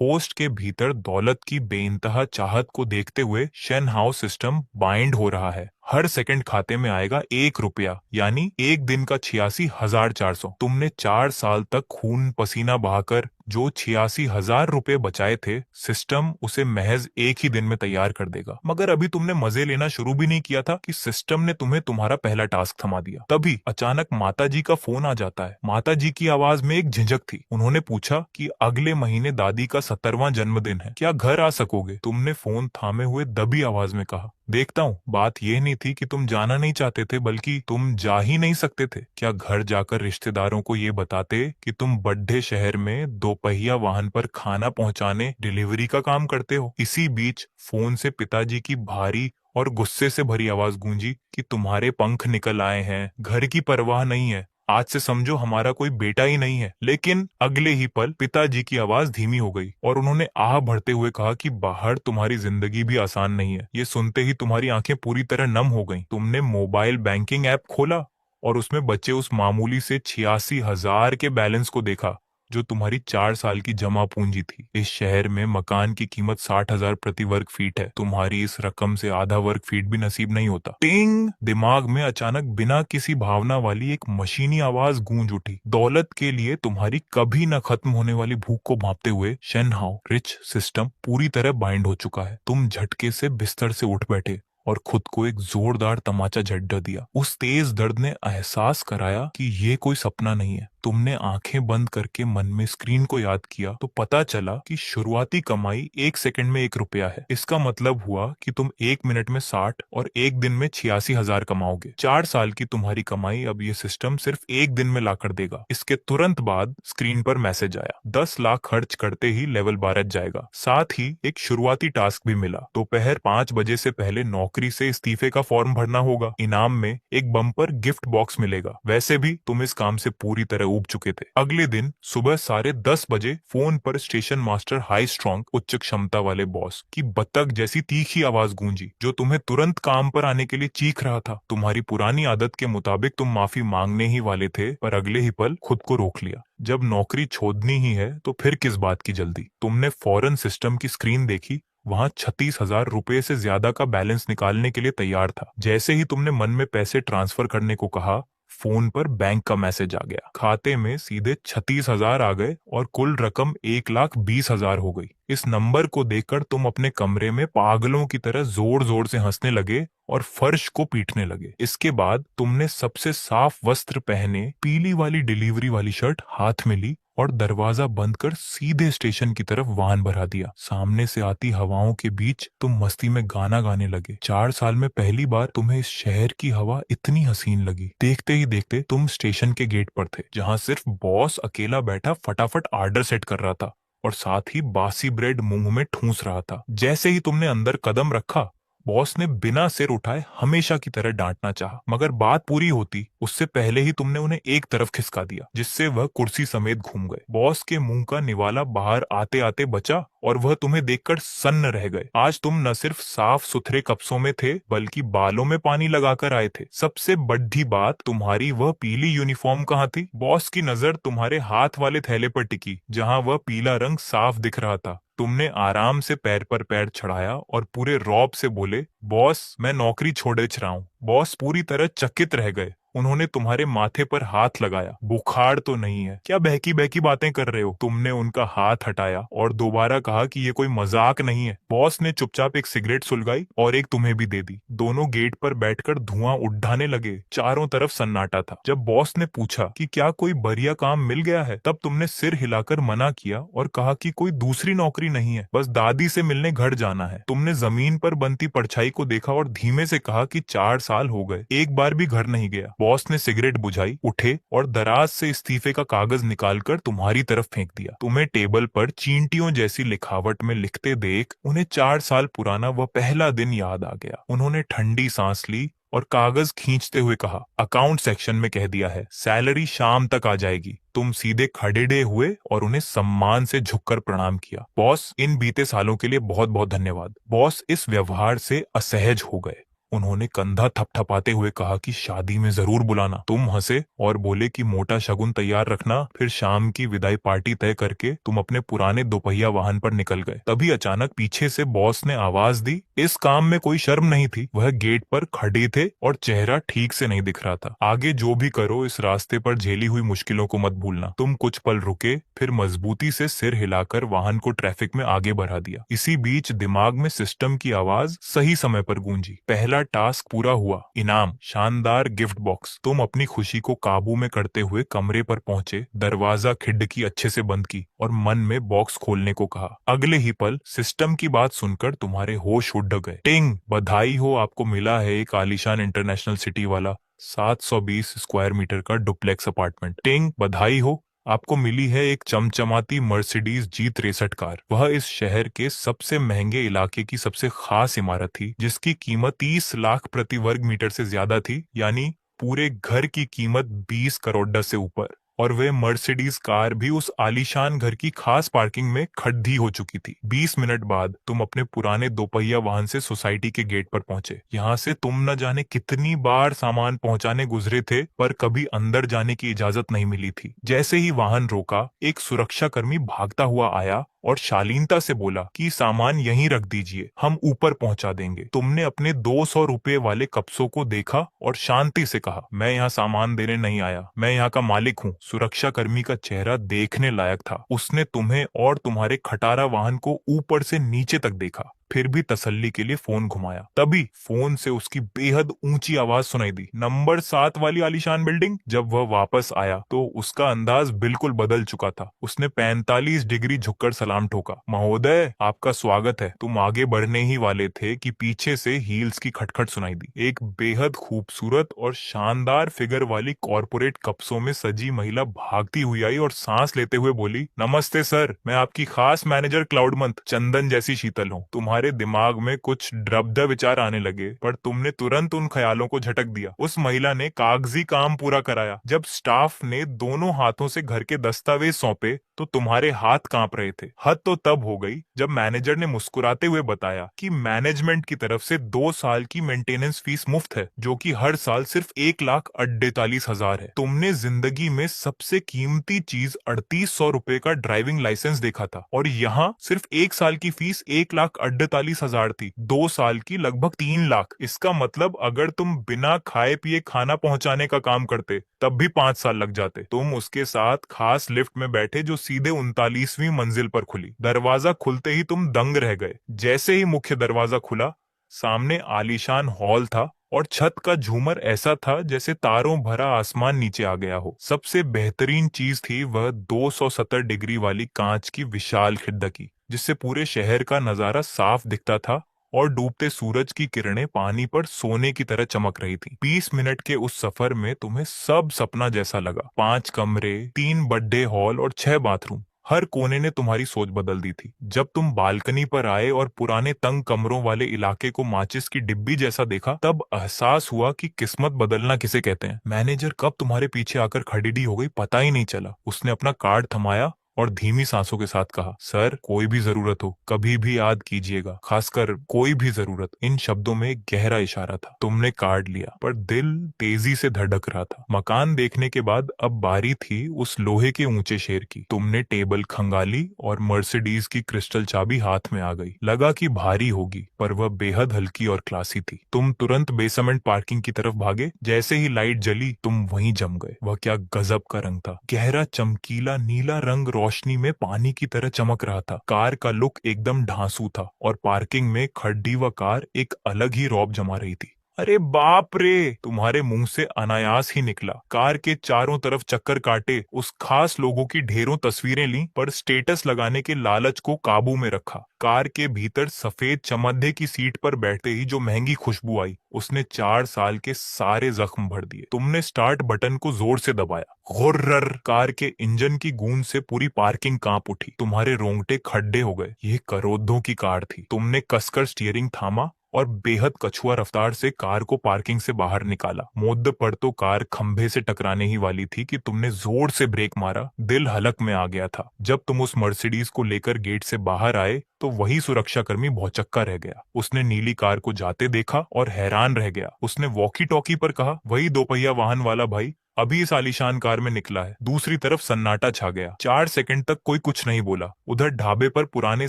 Host के भीतर दौलत की बेइंतहा चाहत को देखते हुए शेन हाउ सिस्टम बाइंड हो रहा है। हर सेकंड खाते में आएगा 1 रुपया, यानी एक दिन का 86,400। तुमने 4 साल तक खून पसीना बहाकर जो 86,000 रुपए बचाए थे, सिस्टम उसे महज एक ही दिन में तैयार कर देगा। मगर अभी तुमने मजे लेना शुरू भी नहीं किया था कि सिस्टम ने तुम्हें तुम्हारा पहला टास्क थमा दिया। तभी अचानक माताजी का फोन आ जाता है। माताजी की आवाज में एक झिझक थी। उन्होंने पूछा कि अगले महीने दादी का 70वां जन्मदिन है, क्या घर आ सकोगे? तुमने फोन थामे हुए दबी आवाज में कहा, देखता हूँ। बात यह नहीं थी कि तुम जाना नहीं चाहते थे, बल्कि तुम जा ही नहीं सकते थे। क्या घर जाकर रिश्तेदारों को ये बताते कि तुम बड्ढे शहर में दोपहिया वाहन पर खाना पहुंचाने डिलीवरी का काम करते हो? इसी बीच फोन से पिताजी की भारी और गुस्से से भरी आवाज गूंजी कि तुम्हारे पंख निकल आए हैं, घर की परवाह नहीं है, आज से समझो हमारा कोई बेटा ही नहीं है। लेकिन अगले ही पल पिताजी की आवाज धीमी हो गई और उन्होंने आह भरते हुए कहा कि बाहर तुम्हारी जिंदगी भी आसान नहीं है। ये सुनते ही तुम्हारी आंखें पूरी तरह नम हो गईं। तुमने मोबाइल बैंकिंग ऐप खोला और उसमें बचे उस मामूली से 86,000 के बैलेंस को देखा जो तुम्हारी 4 साल की जमा पूंजी थी। इस शहर में मकान की कीमत 60,000 प्रति वर्ग फीट है। तुम्हारी इस रकम से आधा वर्ग फीट भी नसीब नहीं होता। टिंग! दिमाग में अचानक बिना किसी भावना वाली एक मशीनी आवाज गूंज उठी। दौलत के लिए तुम्हारी कभी न खत्म होने वाली भूख को भांपते हुए शेन हाउ रिच सिस्टम पूरी तरह बाइंड हो चुका है। तुम झटके से बिस्तर से उठ बैठे और खुद को एक जोरदार तमाचा झड्डा दिया। उस तेज दर्द ने एहसास कराया कि ये कोई सपना नहीं है। तुमने आंखें बंद करके मन में स्क्रीन को याद किया तो पता चला कि शुरुआती कमाई 1 सेकंड में 1 रुपया है। इसका मतलब हुआ कि तुम 1 मिनट में 60 और एक दिन में 86,000 कमाओगे। 4 साल की तुम्हारी कमाई अब ये सिस्टम सिर्फ एक दिन में ला कर देगा। इसके तुरंत बाद स्क्रीन पर मैसेज आया, 10 लाख खर्च करते ही लेवल 12 जाएगा। साथ ही एक शुरुआती टास्क भी मिला, दोपहर 5 बजे से पहले नौकरी से इस्तीफे का फॉर्म भरना होगा। इनाम में एक बम्पर गिफ्ट बॉक्स मिलेगा। वैसे भी तुम इस काम से पूरी तरह ऊब चुके थे। अगले दिन सुबह 10:30 बजे फोन पर स्टेशन मास्टर हाई स्ट्रॉन्ग उच्च क्षमता वाले बॉस की बतख जैसी तीखी आवाज गूंजी, जो तुम्हें तुरंत काम पर आने के लिए चीख रहा था। तुम्हारी पुरानी आदत के मुताबिक तुम माफी मांगने ही वाले थे, पर अगले ही पल खुद को रोक लिया। जब नौकरी छोड़नी ही है तो फिर किस बात की जल्दी? तुमने फौरन सिस्टम की स्क्रीन देखी। वहां 36,000 रुपए से ज्यादा का बैलेंस निकालने के लिए तैयार था। जैसे ही तुमने मन में पैसे ट्रांसफर करने को कहा, फोन पर बैंक का मैसेज आ गया। खाते में सीधे 36,000 आ गए और कुल रकम 1,20,000 हो गई। इस नंबर को देखकर तुम अपने कमरे में पागलों की तरह जोर जोर से हंसने लगे और फर्श को पीटने लगे। इसके बाद तुमने सबसे साफ वस्त्र पहने पीली वाली डिलीवरी वाली शर्ट हाथ में ली और दरवाजा बंद कर सीधे स्टेशन की तरफ वाहन बढ़ा दिया। सामने से आती हवाओं के बीच तुम मस्ती में गाना गाने लगे। 4 साल में पहली बार तुम्हें इस शहर की हवा इतनी हसीन लगी। देखते ही देखते तुम स्टेशन के गेट पर थे, जहां सिर्फ बॉस अकेला बैठा फटाफट ऑर्डर सेट कर रहा था और साथ ही बासी ब्रेड मुंह में ठूंस रहा था। जैसे ही तुमने अंदर कदम रखा, बॉस ने बिना सिर उठाए हमेशा की तरह डांटना चाहा, मगर बात पूरी होती उससे पहले ही तुमने उन्हें एक तरफ खिसका दिया, जिससे वह कुर्सी समेत घूम गए। बॉस के मुंह का निवाला बाहर आते आते बचा और वह तुम्हें देखकर सन्न रह गए। आज तुम न सिर्फ साफ सुथरे कपसों में थे, बल्कि बालों में पानी लगाकर आए थे। सबसे बड़ी बात, तुम्हारी वह पीली यूनिफॉर्म कहाँ थी? बॉस की नजर तुम्हारे हाथ वाले थैले पर टिकी, जहाँ वह पीला रंग साफ दिख रहा था। तुमने आराम से पैर पर पैर चढ़ाया और पूरे रौब से बोले, बॉस मैं नौकरी छोड़े रहा हूँ। बॉस पूरी तरह चकित रह गए। उन्होंने तुम्हारे माथे पर हाथ लगाया। बुखार तो नहीं है? क्या बहकी बहकी बातें कर रहे हो? तुमने उनका हाथ हटाया और दोबारा कहा कि ये कोई मजाक नहीं है। बॉस ने चुपचाप एक सिगरेट सुलगाई और एक तुम्हें भी दे दी। दोनों गेट पर बैठकर धुआं उठाने लगे। चारों तरफ सन्नाटा था। जब बॉस ने पूछा कि क्या कोई बढ़िया काम मिल गया है, तब तुमने सिर हिलाकर मना किया और कहा कि कोई दूसरी नौकरी नहीं है, बस दादी से मिलने घर जाना है। तुमने जमीन पर बनती परछाई को देखा और धीमे से कहा कि 4 साल हो गए, एक बार भी घर नहीं गया। बॉस ने सिगरेट बुझाई, उठे और दराज से इस्तीफे का कागज निकालकर तुम्हारी तरफ फेंक दिया। तुम्हें टेबल पर चींटियों जैसी लिखावट में लिखते देख उन्हें 4 साल पुराना वह पहला दिन याद आ गया। उन्होंने ठंडी सांस ली और कागज खींचते हुए कहा, अकाउंट सेक्शन में कह दिया है, सैलरी शाम तक आ जाएगी। तुम सीधे खड़ेडे हुए और उन्हें सम्मान से झुककर प्रणाम किया। बॉस इन बीते सालों के लिए बहुत बहुत धन्यवाद। बॉस इस व्यवहार से असहज हो गए उन्होंने कंधा थपथपाते हुए कहा कि शादी में जरूर बुलाना। तुम हंसे और बोले कि मोटा शगुन तैयार रखना। फिर शाम की विदाई पार्टी तय करके तुम अपने पुराने दोपहिया वाहन पर निकल गए। तभी अचानक पीछे से बॉस ने आवाज दी। इस काम में कोई शर्म नहीं थी। वह गेट पर खड़े थे और चेहरा ठीक से नहीं दिख रहा था। आगे जो भी करो, इस रास्ते पर झेली हुई मुश्किलों को मत भूलना। तुम कुछ पल रुके, फिर मजबूती से सिर हिलाकर वाहन को ट्रैफिक में आगे बढ़ा दिया। इसी बीच दिमाग में सिस्टम की आवाज सही समय पर गूंजी। पहला टास्क पूरा हुआ, इनाम शानदार गिफ्ट बॉक्स। तुम अपनी खुशी को काबू में करते हुए कमरे पर पहुंचे, दरवाजा खिड़की अच्छे से बंद की और मन में बॉक्स खोलने को कहा। अगले ही पल सिस्टम की बात सुनकर तुम्हारे होश उड़ गए। टिंग, बधाई हो, आपको मिला है एक आलीशान इंटरनेशनल सिटी वाला 720 स्क्वायर मीटर का डुप्लेक्स अपार्टमेंट। टिंग, बधाई हो, आपको मिली है एक चमचमाती मर्सिडीज G63 कार। वह इस शहर के सबसे महंगे इलाके की सबसे खास इमारत थी, जिसकी कीमत 30 लाख प्रति वर्ग मीटर से ज्यादा थी, यानी पूरे घर की कीमत 20 करोड़ से ऊपर। और वे मर्सिडीज कार भी उस आलीशान घर की खास पार्किंग में खड़ी हो चुकी थी। 20 मिनट बाद तुम अपने पुराने दोपहिया वाहन से सोसाइटी के गेट पर पहुंचे। यहाँ से तुम न जाने कितनी बार सामान पहुंचाने गुजरे थे, पर कभी अंदर जाने की इजाजत नहीं मिली थी। जैसे ही वाहन रोका, एक सुरक्षा कर्मी भागता हुआ आया और शालीनता से बोला कि सामान यहीं रख दीजिए, हम ऊपर पहुंचा देंगे। तुमने अपने 200 रुपए वाले कप्सों को देखा और शांति से कहा, मैं यहाँ सामान देने नहीं आया, मैं यहाँ का मालिक हूँ। सुरक्षा कर्मी का चेहरा देखने लायक था। उसने तुम्हें और तुम्हारे खटारा वाहन को ऊपर से नीचे तक देखा, फिर भी तसल्ली के लिए फोन घुमाया। तभी फोन से उसकी बेहद ऊंची आवाज सुनाई दी, नंबर 7 वाली आलीशान बिल्डिंग। जब वह वापस आया तो उसका अंदाज बिल्कुल बदल चुका था। उसने 45 डिग्री झुककर सलाम ठोका। महोदय, आपका स्वागत है। तुम आगे बढ़ने ही वाले थे कि पीछे से हील्स की खटखट सुनाई दी। एक बेहद खूबसूरत और शानदार फिगर वाली कॉर्पोरेट कप्सों में सजी महिला भागती हुई आई और सांस लेते हुए बोली, नमस्ते सर, मैं आपकी खास मैनेजर क्लाउडमंथ। चंदन जैसी शीतल हूँ। तुम्हारे दिमाग में कुछ ड्रब्द विचार आने लगे, पर तुमने तुरंत उन ख्यालों को झटक दिया। उस महिला ने कागजी काम पूरा कराया। जब स्टाफ ने दोनों हाथों से घर के दस्तावेज सौंपे तो तुम्हारे हाथ कांप रहे थे। हद तो तब हो गई जब मैनेजर ने मुस्कुराते हुए बताया कि मैनेजमेंट की तरफ से 2 साल की मेंटेनेंस फीस मुफ्त है, जो कि हर साल सिर्फ 1,48,000 है। तुमने जिंदगी में सबसे कीमती चीज 3800 रुपए का ड्राइविंग लाइसेंस देखा था, और यहाँ सिर्फ 1 साल की फीस 1,48,000 थी। 2 साल की लगभग 3 लाख। इसका मतलब अगर तुम बिना खाए पिए खाना पहुंचाने का काम करते तब भी 5 साल लग जाते। तुम उसके साथ खास लिफ्ट में बैठे जो सीधे 39वीं मंजिल पर खुली। दरवाजा खुलते ही तुम दंग रह गए। जैसे ही मुख्य दरवाजा खुला, सामने आलीशान हॉल था और छत का झूमर ऐसा था जैसे तारों भरा आसमान नीचे आ गया हो। सबसे बेहतरीन चीज थी वह 270 डिग्री वाली कांच की विशाल खिड़की, जिससे पूरे शहर का नजारा साफ दिखता था और डूबते सूरज की किरणें पानी पर सोने की तरह चमक रही थी। 20 मिनट के उस सफर में तुम्हें सब सपना जैसा लगा। 5 कमरे, 3 बर्थडे हॉल और 6 बाथरूम, हर कोने ने तुम्हारी सोच बदल दी थी। जब तुम बालकनी पर आए और पुराने तंग कमरों वाले इलाके को माचिस की डिब्बी जैसा देखा, तब एहसास हुआ कि किस्मत बदलना किसे कहते हैं। मैनेजर कब तुम्हारे पीछे आकर खड़ी हो गई पता ही नहीं चला। उसने अपना कार्ड थमाया और धीमी सांसों के साथ कहा, सर, कोई भी जरूरत हो कभी भी याद कीजिएगा, खासकर कोई भी जरूरत। इन शब्दों में एक गहरा इशारा था। तुमने कार्ड लिया, पर दिल तेजी से धड़क रहा था। मकान देखने के बाद अब बारी थी उस लोहे के ऊंचे शेर की। तुमने टेबल खंगाली और मर्सिडीज की क्रिस्टल चाबी हाथ में आ गई। लगा कि भारी होगी, पर वह बेहद हल्की और क्लासी थी। तुम तुरंत बेसमेंट पार्किंग की तरफ भागे। जैसे ही लाइट जली, तुम वहीं जम गए। वह क्या गजब का रंग था। गहरा चमकीला नीला रंग रोशनी में पानी की तरह चमक रहा था। कार का लुक एकदम ढांसू था और पार्किंग में खड़ी हुआ कार एक अलग ही रौब जमा रही थी। अरे बाप रे, तुम्हारे मुंह से अनायास ही निकला। कार के चारों तरफ चक्कर काटे, उस खास लोगों की ढेरों तस्वीरें ली, पर स्टेटस लगाने के लालच को काबू में रखा। कार के भीतर सफेद चमद्दे की सीट पर बैठते ही जो महंगी खुशबू आई, उसने 4 साल के सारे जख्म भर दिए। तुमने स्टार्ट बटन को जोर से दबाया। गुर्रर, कार के इंजन की गूंज से पूरी पार्किंग कांप उठी। तुम्हारे रोंगटे खड्डे हो गए। ये करोड़ों की कार थी। तुमने कसकर स्टीयरिंग थामा और बेहद कछुआ रफ्तार से कार को पार्किंग से बाहर निकाला। मुद्दे पर तो कार खंभे से टकराने ही वाली थी कि तुमने जोर से ब्रेक मारा। दिल हलक में आ गया था। जब तुम उस मर्सिडीज को लेकर गेट से बाहर आए तो वही सुरक्षाकर्मी भौचक्का रह गया। उसने नीली कार को जाते देखा और हैरान रह गया। उसने वॉकी टॉकी पर कहा, वही दोपहिया वाहन वाला भाई अभी इस आलीशान कार में निकला है। दूसरी तरफ सन्नाटा छा गया। 4 सेकंड तक कोई कुछ नहीं बोला। उधर ढाबे पर पुराने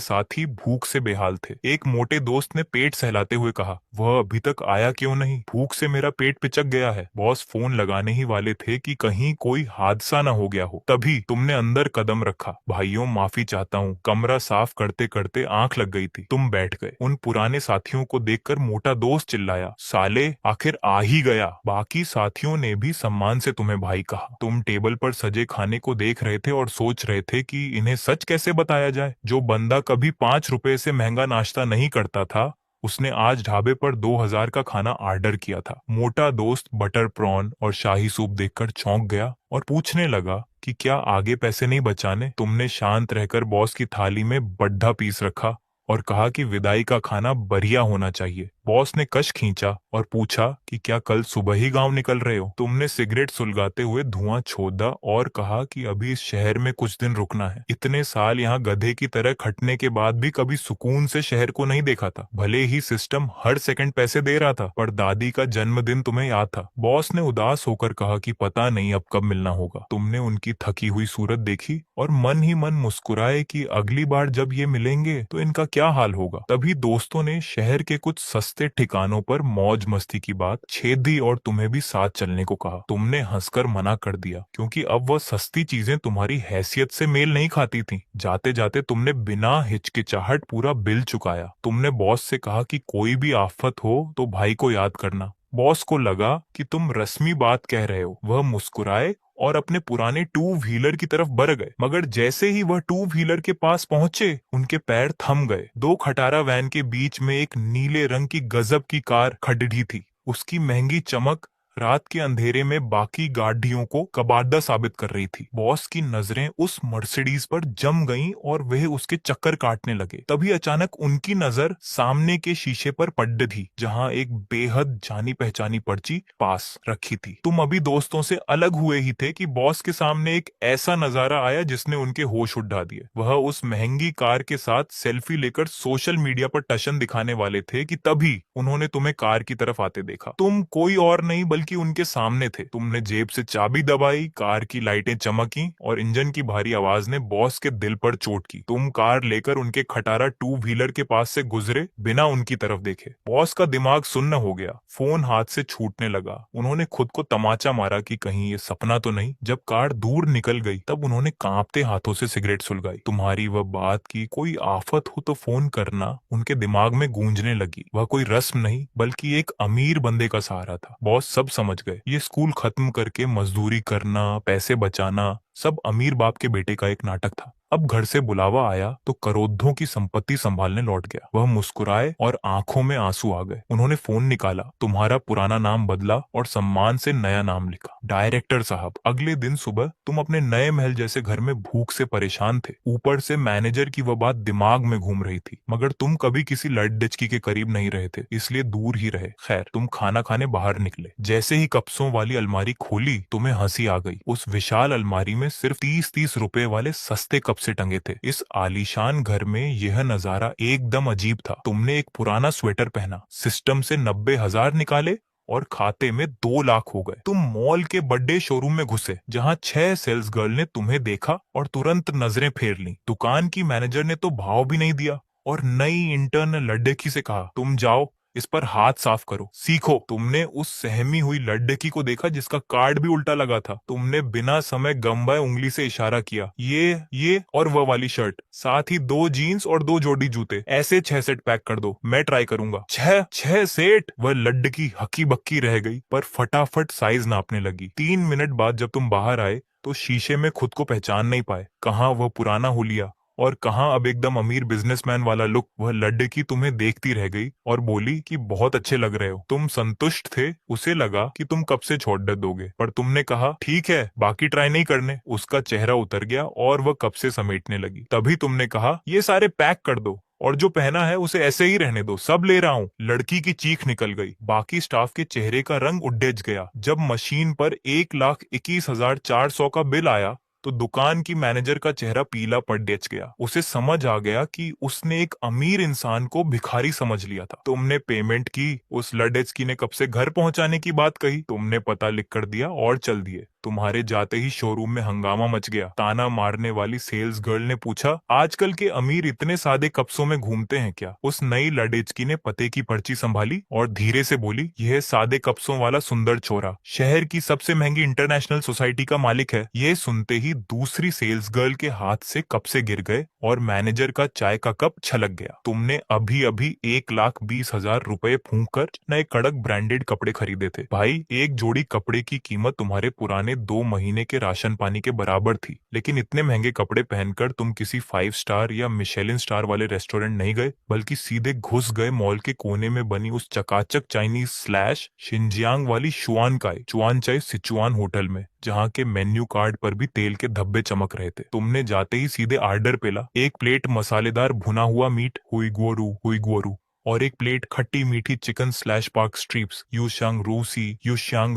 साथी भूख से बेहाल थे। एक मोटे दोस्त ने पेट सहलाते हुए कहा, वह अभी तक आया क्यों नहीं? भूख से मेरा पेट पिचक गया है। बॉस फोन लगाने ही वाले थे कि कहीं कोई हादसा न हो गया हो, तभी तुमने अंदर कदम रखा। भाइयों, माफी चाहता हूँ, कमरा साफ करते करते आंख लग गई थी। तुम बैठ गए। उन पुराने साथियों को देखकर मोटा दोस्त चिल्लाया, साले आखिर आ ही गया। बाकी साथियों ने भी सम्मान से तुम्हें भाई कहा। तुम टेबल पर सजे खाने को देख रहे थे और सोच रहे थे कि इन्हें सच कैसे बताया जाए। जो बंदा कभी 5 रुपए से महंगा नाश्ता नहीं करता था, उसने आज ढाबे पर 2000 का खाना ऑर्डर किया था। मोटा दोस्त बटर प्रॉन और शाही सूप देखकर चौंक गया और पूछने लगा कि क्या आगे पैसे नहीं बचाने? तुमने शांत रहकर बॉस की थाली में बड्ढा पीस रखा और कहा कि विदाई का खाना बढ़िया होना चाहिए। बॉस ने कश खींचा और पूछा कि क्या कल सुबह ही गांव निकल रहे हो? तुमने सिगरेट सुलगाते हुए धुआं छोड़ा और कहा कि अभी इस शहर में कुछ दिन रुकना है। इतने साल यहाँ गधे की तरह खटने के बाद भी कभी सुकून से शहर को नहीं देखा था। भले ही सिस्टम हर सेकंड पैसे दे रहा था, पर दादी का जन्मदिन तुम्हें याद था। बॉस ने उदास होकर कहा कि पता नहीं अब कब मिलना होगा। तुमने उनकी थकी हुई सूरत देखी और मन ही मन मुस्कुराए कि अगली बार जब ये मिलेंगे तो इनका क्या हाल होगा। तभी दोस्तों ने शहर के कुछ सस्ते ठिकानों पर मौज मस्ती की बात छेद दी और तुम्हें भी साथ चलने को कहा। तुमने हंसकर मना कर दिया, क्योंकि अब वह सस्ती चीजें तुम्हारी हैसियत से मेल नहीं खाती थीं। जाते जाते तुमने बिना हिचकिचाहट पूरा बिल चुकाया। तुमने बॉस से कहा कि कोई भी आफत हो तो भाई को याद करना। बॉस को लगा कि तुम रस्मी बात कह रहे हो। वह मुस्कुराए और अपने पुराने टू व्हीलर की तरफ बढ़ गए, मगर जैसे ही वह टू व्हीलर के पास पहुंचे, उनके पैर थम गए। दो खटारा वैन के बीच में एक नीले रंग की गजब की कार खड़ी थी। उसकी महंगी चमक रात के अंधेरे में बाकी गाड़ियों को कबाड़ा साबित कर रही थी। बॉस की नजरें उस मर्सिडीज पर जम गईं और वह उसके चक्कर काटने लगे। तभी अचानक उनकी नजर सामने के शीशे पर पड़ थी, जहां एक बेहद जानी पहचानी पर्ची पास रखी थी। तुम अभी दोस्तों से अलग हुए ही थे कि बॉस के सामने एक ऐसा नजारा आया जिसने उनके होश उड़ा दिए। वह उस महंगी कार के साथ सेल्फी लेकर सोशल मीडिया पर टशन दिखाने वाले थे कि तभी उन्होंने तुम्हें कार की तरफ आते देखा। तुम कोई और नहीं बल्कि उनके सामने थे। तुमने जेब से चाबी दबाई, कार की लाइटें चमकी और इंजन की भारी आवाज ने बॉस के दिल पर चोट की। तुम कार लेकर उनके खटारा टू व्हीलर के पास से गुजरे बिना उनकी तरफ देखे। बॉस का दिमाग सुन्न हो गया। फोन हाथ से छूटने लगा। उन्होंने खुद को तमाचा मारा कि कहीं ये सपना तो नहीं। जब कार दूर निकल गई तब उन्होंने कांपते हाथों से सिगरेट सुलगाई। तुम्हारी वह बात की कोई आफत हो तो फोन करना उनके दिमाग में गूंजने लगी। वह कोई रस्म नहीं बल्कि एक अमीर बंदे का सहारा था। बॉस सब समझ गए। ये स्कूल खत्म करके मजदूरी करना, पैसे बचाना, सब अमीर बाप के बेटे का एक नाटक था। अब घर से बुलावा आया तो करोड़ों की संपत्ति संभालने लौट गया। वह मुस्कुराए और आंखों में आंसू आ गए। उन्होंने फोन निकाला, तुम्हारा पुराना नाम बदला और सम्मान से नया नाम लिखा, डायरेक्टर साहब। अगले दिन सुबह तुम अपने नए महल जैसे घर में भूख से परेशान थे। ऊपर से मैनेजर की वह बात दिमाग में घूम रही थी, मगर तुम कभी किसी लड़ डिचकी के करीब नहीं रहे थे, इसलिए दूर ही रहे। खैर, तुम खाना खाने बाहर निकले। जैसे ही कप्सों वाली अलमारी खोली, तुम्हें हंसी आ गई। उस विशाल अलमारी में सिर्फ 30-30 रुपए वाले सस्ते कप से टंगे थे। इस आलीशान घर में यह नजारा एकदम अजीब था। तुमने एक पुराना स्वेटर पहना, सिस्टम से 90,000 निकाले और खाते में 2 लाख हो गए। तुम मॉल के बड़े शोरूम में घुसे, जहां 6 सेल्स गर्ल ने तुम्हें देखा और तुरंत नजरें फेर ली। दुकान की मैनेजर ने तो भाव भी नहीं दिया और नई इंटर्न लड्डकी से कहा, तुम जाओ, इस पर हाथ साफ करो, सीखो। तुमने उस सहमी हुई लड्डकी को देखा जिसका कार्ड भी उल्टा लगा था। तुमने बिना समय गंवाए उंगली से इशारा किया, ये और वह वाली शर्ट, साथ ही 2 जीन्स और 2 जोड़ी जूते, ऐसे 6 सेट पैक कर दो, मैं ट्राई करूंगा। 6 सेट? वह लड्डकी हक्की बक्की रह गई, पर फटाफट साइज नापने लगी। 3 मिनट बाद जब तुम बाहर आए तो शीशे में खुद को पहचान नहीं पाए। कहाँ वह पुराना हुलिया और कहाँ अब एकदम अमीर बिजनेसमैन वाला लुक। वह लड़की तुम्हें देखती रह गई और बोली कि बहुत अच्छे लग रहे हो। तुम संतुष्ट थे। उसे लगा कि तुम कब से छोड़ दोगे, पर तुमने कहा, ठीक है, बाकी ट्राई नहीं करने। उसका चेहरा उतर गया और वह कब से समेटने लगी। तभी तुमने कहा, ये सारे पैक कर दो और जो पहना है उसे ऐसे ही रहने दो, सब ले रहा हूँ। लड़की की चीख निकल गई। बाकी स्टाफ के चेहरे का रंग उडेज गया। जब मशीन पर 1,21,400 का बिल आया तो दुकान की मैनेजर का चेहरा पीला पड़ गया। उसे समझ आ गया कि उसने एक अमीर इंसान को भिखारी समझ लिया था। तुमने पेमेंट की, उस लडेचकी ने कब से घर पहुंचाने की बात कही, तुमने पता लिख कर दिया और चल दिए। तुम्हारे जाते ही शोरूम में हंगामा मच गया। ताना मारने वाली सेल्स गर्ल ने पूछा, आजकल के अमीर इतने सादे कप्सों में घूमते हैं क्या? उस नई लडेचकी ने पते की पर्ची संभाली और धीरे से बोली, यह सादे कप्सों वाला सुंदर छोरा शहर की सबसे महंगी इंटरनेशनल सोसाइटी का मालिक है। ये सुनते ही दूसरी सेल्स गर्ल के हाथ से कप से गिर गए और मैनेजर का चाय का कप छलक गया। तुमने अभी अभी 1,20,000 रुपए फूंक कर नए कड़क ब्रांडेड कपड़े खरीदे थे। भाई, एक जोड़ी कपड़े की कीमत तुम्हारे पुराने 2 महीने के राशन पानी के बराबर थी। लेकिन इतने महंगे कपड़े पहनकर तुम किसी 5 स्टार या मिशेलिन स्टार वाले रेस्टोरेंट नहीं गए, बल्कि सीधे घुस गए मॉल के कोने में बनी उस चकाचक चाइनीज स्लैश शिनजियांग वाली चुआनचाई सिचुआन होटल में, जहाँ के मेन्यू कार्ड पर भी तेल के धब्बे चमक रहे थे। तुमने जाते ही सीधे आर्डर पेला, एक प्लेट मसालेदार भुना हुआ मीट हुई गुओरू और एक प्लेट खट्टी मीठी चिकन स्लैश पार्क स्ट्रिप्स युशांग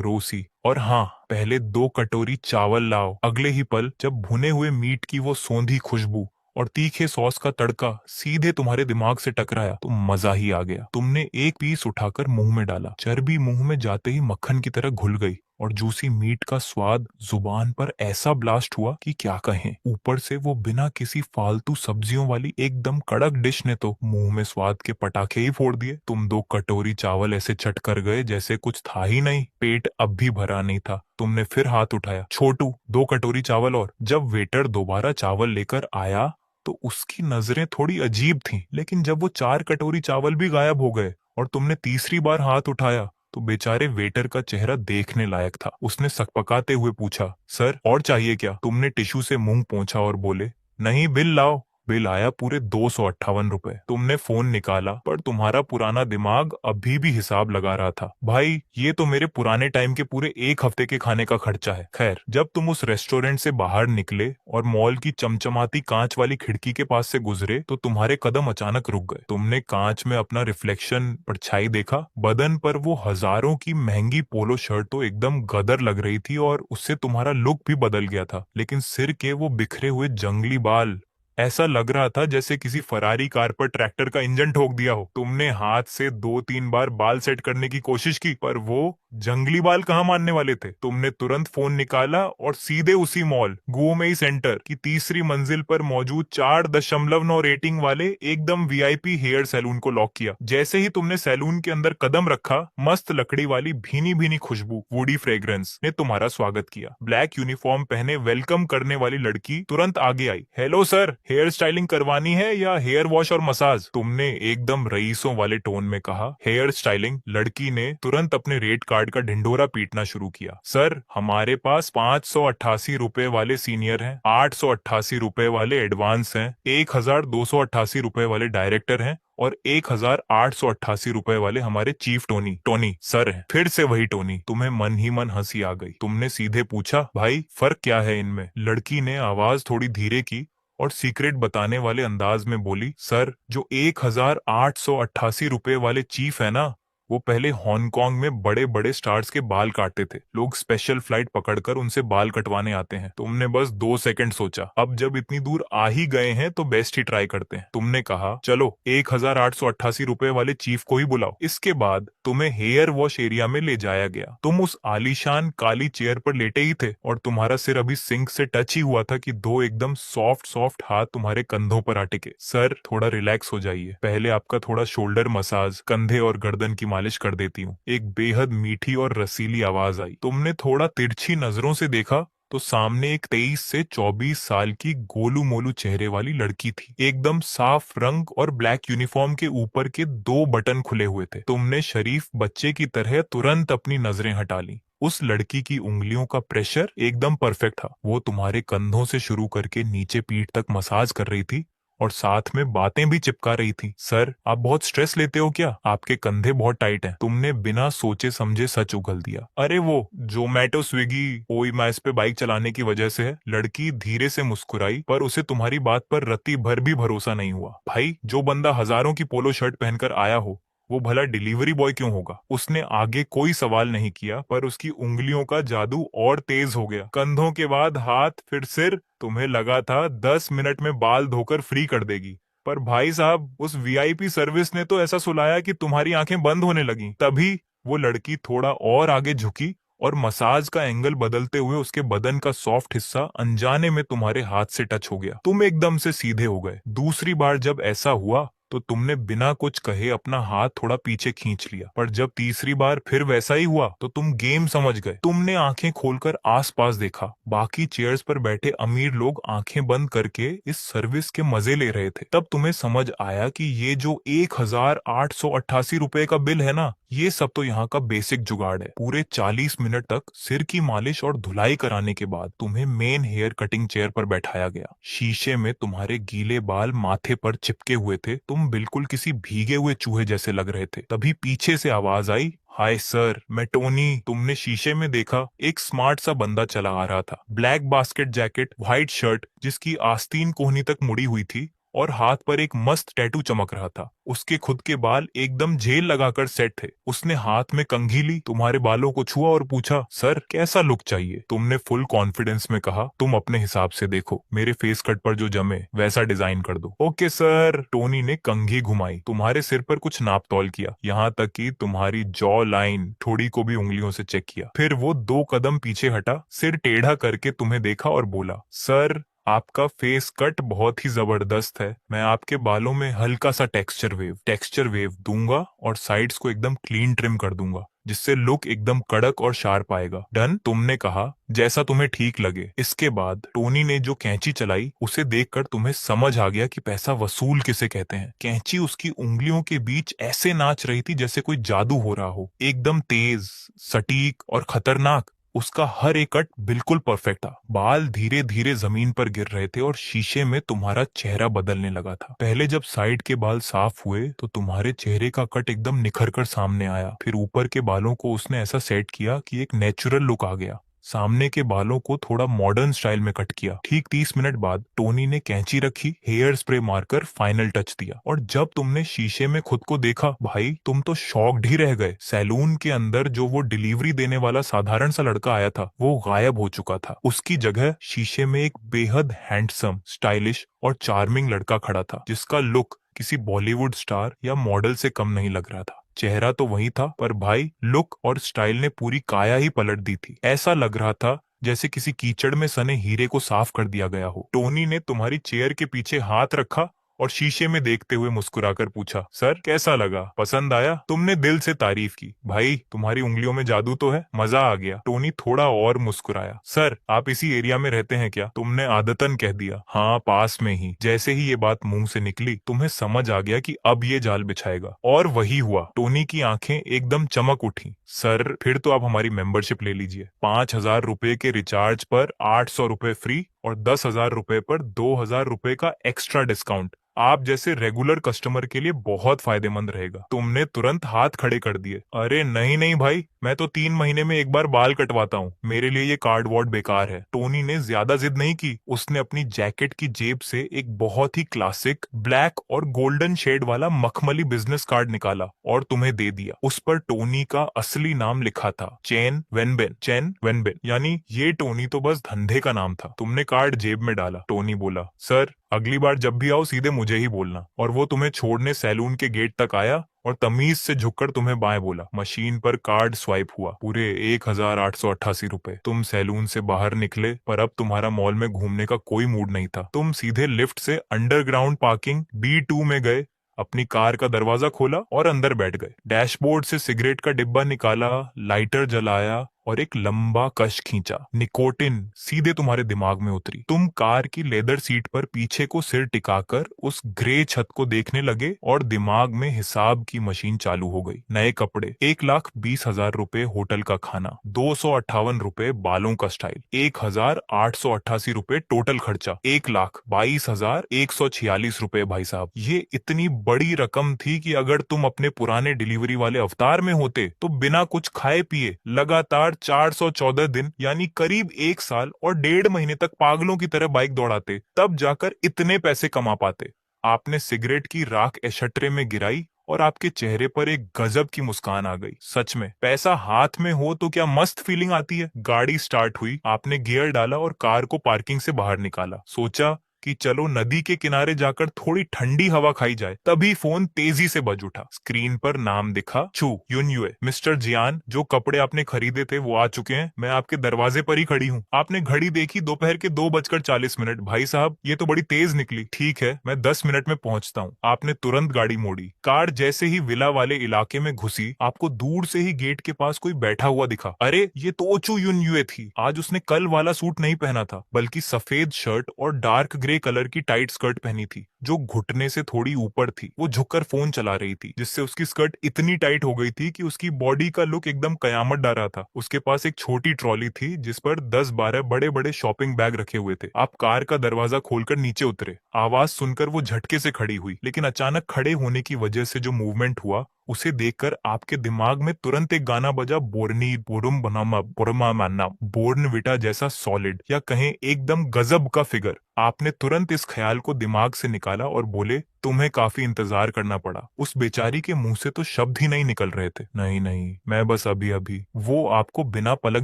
रोसी। और हाँ, पहले 2 कटोरी चावल लाओ। अगले ही पल जब भुने हुए मीट की वो सौंधी खुशबू और तीखे सॉस का तड़का सीधे तुम्हारे दिमाग से टकराया तो मजा ही आ गया। तुमने एक पीस उठाकर मुंह में डाला। चर्बी मुंह में जाते ही मक्खन की तरह घुल गई और जूसी मीट का स्वाद जुबान पर ऐसा ब्लास्ट हुआ कि क्या कहें। ऊपर से वो बिना किसी फालतू सब्जियों वाली एकदम कड़क डिश ने तो मुंह में स्वाद के पटाखे ही फोड़ दिए। तुम 2 कटोरी चावल ऐसे चट कर गए जैसे कुछ था ही नहीं। पेट अब भी भरा नहीं था। तुमने फिर हाथ उठाया, छोटू 2 कटोरी चावल और। जब वेटर दोबारा चावल लेकर आया तो उसकी नजरें थोड़ी अजीब थीं, लेकिन जब वो 4 कटोरी चावल भी गायब हो गए और तुमने तीसरी बार हाथ उठाया तो बेचारे वेटर का चेहरा देखने लायक था। उसने सकपकाते हुए पूछा, सर और चाहिए क्या? तुमने टिश्यू से मुंह पोंछा और बोले, नहीं, बिल लाओ। बिल आया पूरे 258 रुपए। तुमने फोन निकाला पर तुम्हारा पुराना दिमाग अभी भी हिसाब लगा रहा था। भाई, ये तो मेरे पुराने टाइम के पूरे 1 हफ्ते के खाने का खर्चा है। खैर, जब तुम उस रेस्टोरेंट से बाहर निकले और मॉल की चमचमाती कांच वाली खिड़की के पास से गुजरे तो तुम्हारे कदम अचानक रुक गए। तुमने कांच में अपना रिफ्लेक्शन परछाई देखा। बदन पर वो हजारों की महंगी पोलो शर्ट तो एकदम गदर लग रही थी और उससे तुम्हारा लुक भी बदल गया था, लेकिन सिर के वो बिखरे हुए जंगली बाल, ऐसा लग रहा था जैसे किसी फरारी कार पर ट्रैक्टर का इंजन ठोक दिया हो। तुमने हाथ से 2-3 बार बाल सेट करने की कोशिश की पर वो जंगली बाल कहाँ मानने वाले थे। तुमने तुरंत फोन निकाला और सीधे उसी मॉल गुओमेई सेंटर की तीसरी मंजिल पर मौजूद 4.9 रेटिंग वाले एकदम वीआईपी हेयर सैलून को लॉक किया। जैसे ही तुमने सैलून के अंदर कदम रखा, मस्त लकड़ी वाली भीनी भीनी खुशबू वुडी फ्रेग्रेंस ने तुम्हारा स्वागत किया। ब्लैक यूनिफॉर्म पहने वेलकम करने वाली लड़की तुरंत आगे आई। हेलो सर, हेयर स्टाइलिंग करवानी है या हेयर वॉश और मसाज? तुमने एकदम रईसों वाले टोन में कहा, हेयर स्टाइलिंग। लड़की ने तुरंत अपने रेट कार्ड का ढिंढोरा पीटना शुरू किया। सर, हमारे पास 588 रुपए वाले सीनियर हैं, 888 रुपए वाले एडवांस हैं, 1,288 रुपए वाले डायरेक्टर हैं और 1,888 रुपए वाले हमारे चीफ टोनी सर हैं। फिर से वही टोनी। तुम्हें मन ही मन हंसी आ गई। तुमने सीधे पूछा, भाई फर्क क्या है इनमें? लड़की ने आवाज थोड़ी धीरे की और सीक्रेट बताने वाले अंदाज में बोली, सर, जो 1,888 रुपए वाले चीफ है ना, वो पहले हांगकांग में बड़े बड़े स्टार्स के बाल काटते थे। लोग स्पेशल फ्लाइट पकड़कर उनसे बाल कटवाने आते हैं। तुमने बस 2 सेकंड सोचा। अब जब इतनी दूर आ ही गए हैं तो बेस्ट ही ट्राई करते हैं। तुमने कहा, चलो 1,888 रुपए वाले चीफ को ही बुलाओ। इसके बाद तुम्हें हेयर वॉश एरिया में ले जाया गया। तुम उस आलीशान काली चेयर पर लेटे ही थे और तुम्हारा सिर अभी सिंक से टच ही हुआ था कि 2 एकदम सॉफ्ट सॉफ्ट हाथ तुम्हारे कंधों पर आ टिके। सर, थोड़ा रिलैक्स हो जाइए। पहले आपका थोड़ा शोल्डर मसाज, कंधे और गर्दन की मालिश कर देती हूँ। एक बेहद मीठी और रसीली आवाज आई। तुमने थोड़ा तिरछी नजरों से देखा तो सामने एक 23 से 24 साल की गोलू मोलू चेहरे वाली लड़की थी। एकदम साफ रंग और ब्लैक यूनिफॉर्म के ऊपर के 2 बटन खुले हुए थे। तुमने शरीफ बच्चे की तरह तुरंत अपनी नजरें हटा ली। उस लड़की की उंगलियों का प्रेशर एकदम परफेक्ट था। वो तुम्हारे कंधों से शुरू करके नीचे पीठ तक मसाज कर रही थी और साथ में बातें भी चिपका रही थी। सर, आप बहुत स्ट्रेस लेते हो क्या? आपके कंधे बहुत टाइट हैं। तुमने बिना सोचे समझे सच उगल दिया। अरे वो जोमेटो स्विगी ओईमास पे बाइक चलाने की वजह से है। लड़की धीरे से मुस्कुराई पर उसे तुम्हारी बात पर रत्ती भर भी भरोसा नहीं हुआ। भाई, जो बंदा हजारों की पोलो शर्ट पहनकर आया हो वो भला डिलीवरी बॉय क्यों होगा? उसने आगे कोई सवाल नहीं किया, पर उसकी उंगलियों का जादू और तेज हो गया। कंधों के बाद हाथ, फिर सिर। तुम्हें लगा था 10 मिनट में बाल धोकर फ्री कर देगी, पर भाई साहब उस वीआईपी सर्विस ने तो ऐसा सुलाया कि तुम्हारी आंखें बंद होने लगी। तभी वो लड़की थोड़ा और आगे झुकी और मसाज का एंगल बदलते हुए उसके बदन का सॉफ्ट हिस्सा अनजाने में तुम्हारे हाथ से टच हो गया। तुम एकदम से सीधे हो गए। दूसरी बार जब ऐसा हुआ तो तुमने बिना कुछ कहे अपना हाथ थोड़ा पीछे खींच लिया, पर जब तीसरी बार फिर वैसा ही हुआ तो तुम गेम समझ गए। तुमने आंखें खोलकर आसपास देखा। बाकी चेयर्स पर बैठे अमीर लोग आंखें बंद करके इस सर्विस के मजे ले रहे थे। तब तुम्हें समझ आया कि ये जो 1,888 रुपए का बिल है ना, ये सब तो यहाँ का बेसिक जुगाड़ है। पूरे 40 मिनट तक सिर की मालिश और धुलाई कराने के बाद तुम्हें मेन हेयर कटिंग चेयर पर बैठाया गया। शीशे में तुम्हारे गीले बाल माथे पर चिपके हुए थे। तुम बिल्कुल किसी भीगे हुए चूहे जैसे लग रहे थे। तभी पीछे से आवाज आई, हाय सर, मैं टोनी। तुमने शीशे में देखा, एक स्मार्ट सा बंदा चला आ रहा था। Black basket jacket, white shirt जिसकी आस्तीन कोहनी तक मुड़ी हुई थी, और हाथ पर एक मस्त टैटू चमक रहा था। उसके खुद के बाल एकदम जेल लगाकर सेट थे। उसने हाथ में कंघी ली, तुम्हारे बालों को छुआ और पूछा, सर कैसा लुक चाहिए? तुमने फुल कॉन्फिडेंस में कहा, तुम अपने हिसाब से देखो, मेरे फेस कट पर जो जमे वैसा डिजाइन कर दो। Okay sir. टोनी ने कंघी घुमाई, तुम्हारे सिर पर कुछ नाप तौल किया, यहाँ तक कि तुम्हारी जॉ लाइन थोड़ी को भी उंगलियों से चेक किया। फिर वो 2 कदम पीछे हटा, सिर टेढ़ा करके तुम्हें देखा और बोला, सर आपका फेस कट बहुत ही जबरदस्त है। मैं आपके बालों में हल्का सा टेक्सचर वेव दूंगा और साइड्स को एकदम क्लीन ट्रिम कर दूंगा, जिससे लुक एकदम कड़क और शार्प आएगा। डन? तुमने कहा, जैसा तुम्हें ठीक लगे। इसके बाद टोनी ने जो कैंची चलाई उसे देखकर तुम्हें समझ आ गया कि पैसा वसूल किसे कहते हैं। कैंची उसकी उंगलियों के बीच ऐसे नाच रही थी जैसे कोई जादू हो रहा हो, एकदम तेज, सटीक और खतरनाक। उसका हर एक कट बिल्कुल परफेक्ट था। बाल धीरे धीरे जमीन पर गिर रहे थे और शीशे में तुम्हारा चेहरा बदलने लगा था। पहले जब साइड के बाल साफ हुए तो तुम्हारे चेहरे का कट एकदम निखर कर सामने आया। फिर ऊपर के बालों को उसने ऐसा सेट किया कि एक नेचुरल लुक आ गया। सामने के बालों को थोड़ा मॉडर्न स्टाइल में कट किया। ठीक 30 मिनट बाद टोनी ने कैंची रखी, हेयर स्प्रे मारकर फाइनल टच दिया, और जब तुमने शीशे में खुद को देखा, भाई तुम तो शॉक्ड ही रह गए। सैलून के अंदर जो वो डिलीवरी देने वाला साधारण सा लड़का आया था वो गायब हो चुका था। उसकी जगह शीशे में एक बेहद हैंडसम, स्टाइलिश और चार्मिंग लड़का खड़ा था, जिसका लुक किसी बॉलीवुड स्टार या मॉडल से कम नहीं लग रहा था। चेहरा तो वही था, पर भाई लुक और स्टाइल ने पूरी काया ही पलट दी थी। ऐसा लग रहा था जैसे किसी कीचड़ में सने हीरे को साफ कर दिया गया हो। टोनी ने तुम्हारी चेयर के पीछे हाथ रखा और शीशे में देखते हुए मुस्कुराकर पूछा, सर कैसा लगा? पसंद आया? तुमने दिल से तारीफ की। भाई तुम्हारी उंगलियों में जादू तो है, मजा आ गया। टोनी थोड़ा और मुस्कुराया। सर आप इसी एरिया में रहते हैं क्या? तुमने आदतन कह दिया, हाँ पास में ही। जैसे ही ये बात मुंह से निकली तुम्हें समझ आ गया कि अब ये जाल बिछाएगा, और वही हुआ। टोनी की आंखें एकदम चमक उठी। सर फिर तो आप हमारी मेंबरशिप ले लीजिए। 5,000 रुपए के रिचार्ज पर 800 रुपए फ्री और 10,000 रुपए पर 2,000 रुपए का एक्स्ट्रा डिस्काउंट आप जैसे रेगुलर कस्टमर के लिए बहुत फायदेमंद रहेगा। तुमने तुरंत हाथ खड़े कर दिए। अरे नहीं नहीं भाई, मैं तो 3 महीने में एक बार बाल कटवाता हूँ, मेरे लिए ये कार्ड वॉर्ड बेकार है। टोनी ने ज्यादा जिद नहीं की। उसने अपनी जैकेट की जेब से एक बहुत ही क्लासिक ब्लैक और गोल्डन शेड वाला मखमली बिजनेस कार्ड निकाला और तुम्हें दे दिया। उस पर टोनी का असली नाम लिखा था, चेन वेनबेन, यानी ये टोनी तो बस धंधे का नाम था। तुमने कार्ड जेब में डाला। टोनी बोला, सर अगली बार जब भी आओ सीधे मुझे ही बोलना। और वो तुम्हें छोड़ने सैलून के गेट तक आया और तमीज से झुककर तुम्हें बाएं बोला। मशीन पर कार्ड स्वाइप हुआ, पूरे 1,888 रुपए। तुम सैलून से बाहर निकले, पर अब तुम्हारा मॉल में घूमने का कोई मूड नहीं था। तुम सीधे लिफ्ट से अंडरग्राउंड पार्किंग B2 में गए, अपनी कार का दरवाजा खोला और अंदर बैठ गए। डैशबोर्ड से सिगरेट का डिब्बा निकाला, लाइटर जलाया और एक लंबा कश खींचा। निकोटिन सीधे तुम्हारे दिमाग में उतरी। तुम कार की लेदर सीट पर पीछे को सिर टिकाकर उस ग्रे छत को देखने लगे और दिमाग में हिसाब की मशीन चालू हो गई। नए कपड़े, 1,20,000 रुपए होटल का खाना, 258 रुपए बालों का स्टाइल, 1,888 रुपए टोटल खर्चा, 1,22,146 रुपए। भाई साहब ये इतनी बड़ी रकम थी कि अगर तुम अपने पुराने डिलीवरी वाले अवतार में होते तो बिना कुछ खाए पिए लगातार 414 दिन यानी करीब 1 साल और 1.5 महीने तक पागलों की तरह बाइक दौड़ाते, तब जाकर इतने पैसे कमा पाते। आपने सिगरेट की राख एशट्रे में गिराई और आपके चेहरे पर एक गजब की मुस्कान आ गई। सच में पैसा हाथ में हो तो क्या मस्त फीलिंग आती है। गाड़ी स्टार्ट हुई, आपने गियर डाला और कार को पार्किंग से बाहर निकाला। सोचा कि चलो नदी के किनारे जाकर थोड़ी ठंडी हवा खाई जाए, तभी फोन तेजी से बज उठा। स्क्रीन पर नाम दिखा, चू युनयुए। मिस्टर जियान, जो कपड़े आपने खरीदे थे वो आ चुके हैं, मैं आपके दरवाजे पर ही खड़ी हूँ। आपने घड़ी देखी, दोपहर के 2:40। भाई साहब ये तो बड़ी तेज निकली। ठीक है, मैं 10 मिनट में पहुंचता हूँ। आपने तुरंत गाड़ी मोड़ी। कार जैसे ही विला वाले इलाके में घुसी, आपको दूर से ही गेट के पास कोई बैठा हुआ दिखा। अरे ये तो चू युनयुए थी। आज उसने कल वाला सूट नहीं पहना था, बल्कि सफेद शर्ट और डार्क ग्रे कलर की टाइट स्कर्ट पहनी थी, जो घुटने से थोड़ी ऊपर थी। वो झुककर फोन चला रही थी, जिससे उसकी स्कर्ट इतनी टाइट हो गई थी कि उसकी बॉडी का लुक एकदम कयामत डा रहा था। उसके पास एक छोटी ट्रॉली थी, जिस पर 10-12 बड़े बड़े शॉपिंग बैग रखे हुए थे। आप कार का दरवाजा खोलकर नीचे उतरे। आवाज सुनकर वो झटके से खड़ी हुई, लेकिन अचानक खड़े होने की वजह से जो मूवमेंट हुआ, उसे देखकर आपके दिमाग में तुरंत एक गाना बजा, बोरनी बोरुम बनामा बोरमा मानना, बोर्नविटा जैसा सॉलिड, या कहें एकदम गजब का फिगर। आपने तुरंत इस ख्याल को दिमाग से निकाला और बोले, तुम्हें काफी इंतजार करना पड़ा। उस बेचारी के मुंह से तो शब्द ही नहीं निकल रहे थे। नहीं नहीं, मैं बस अभी अभी। वो आपको बिना पलक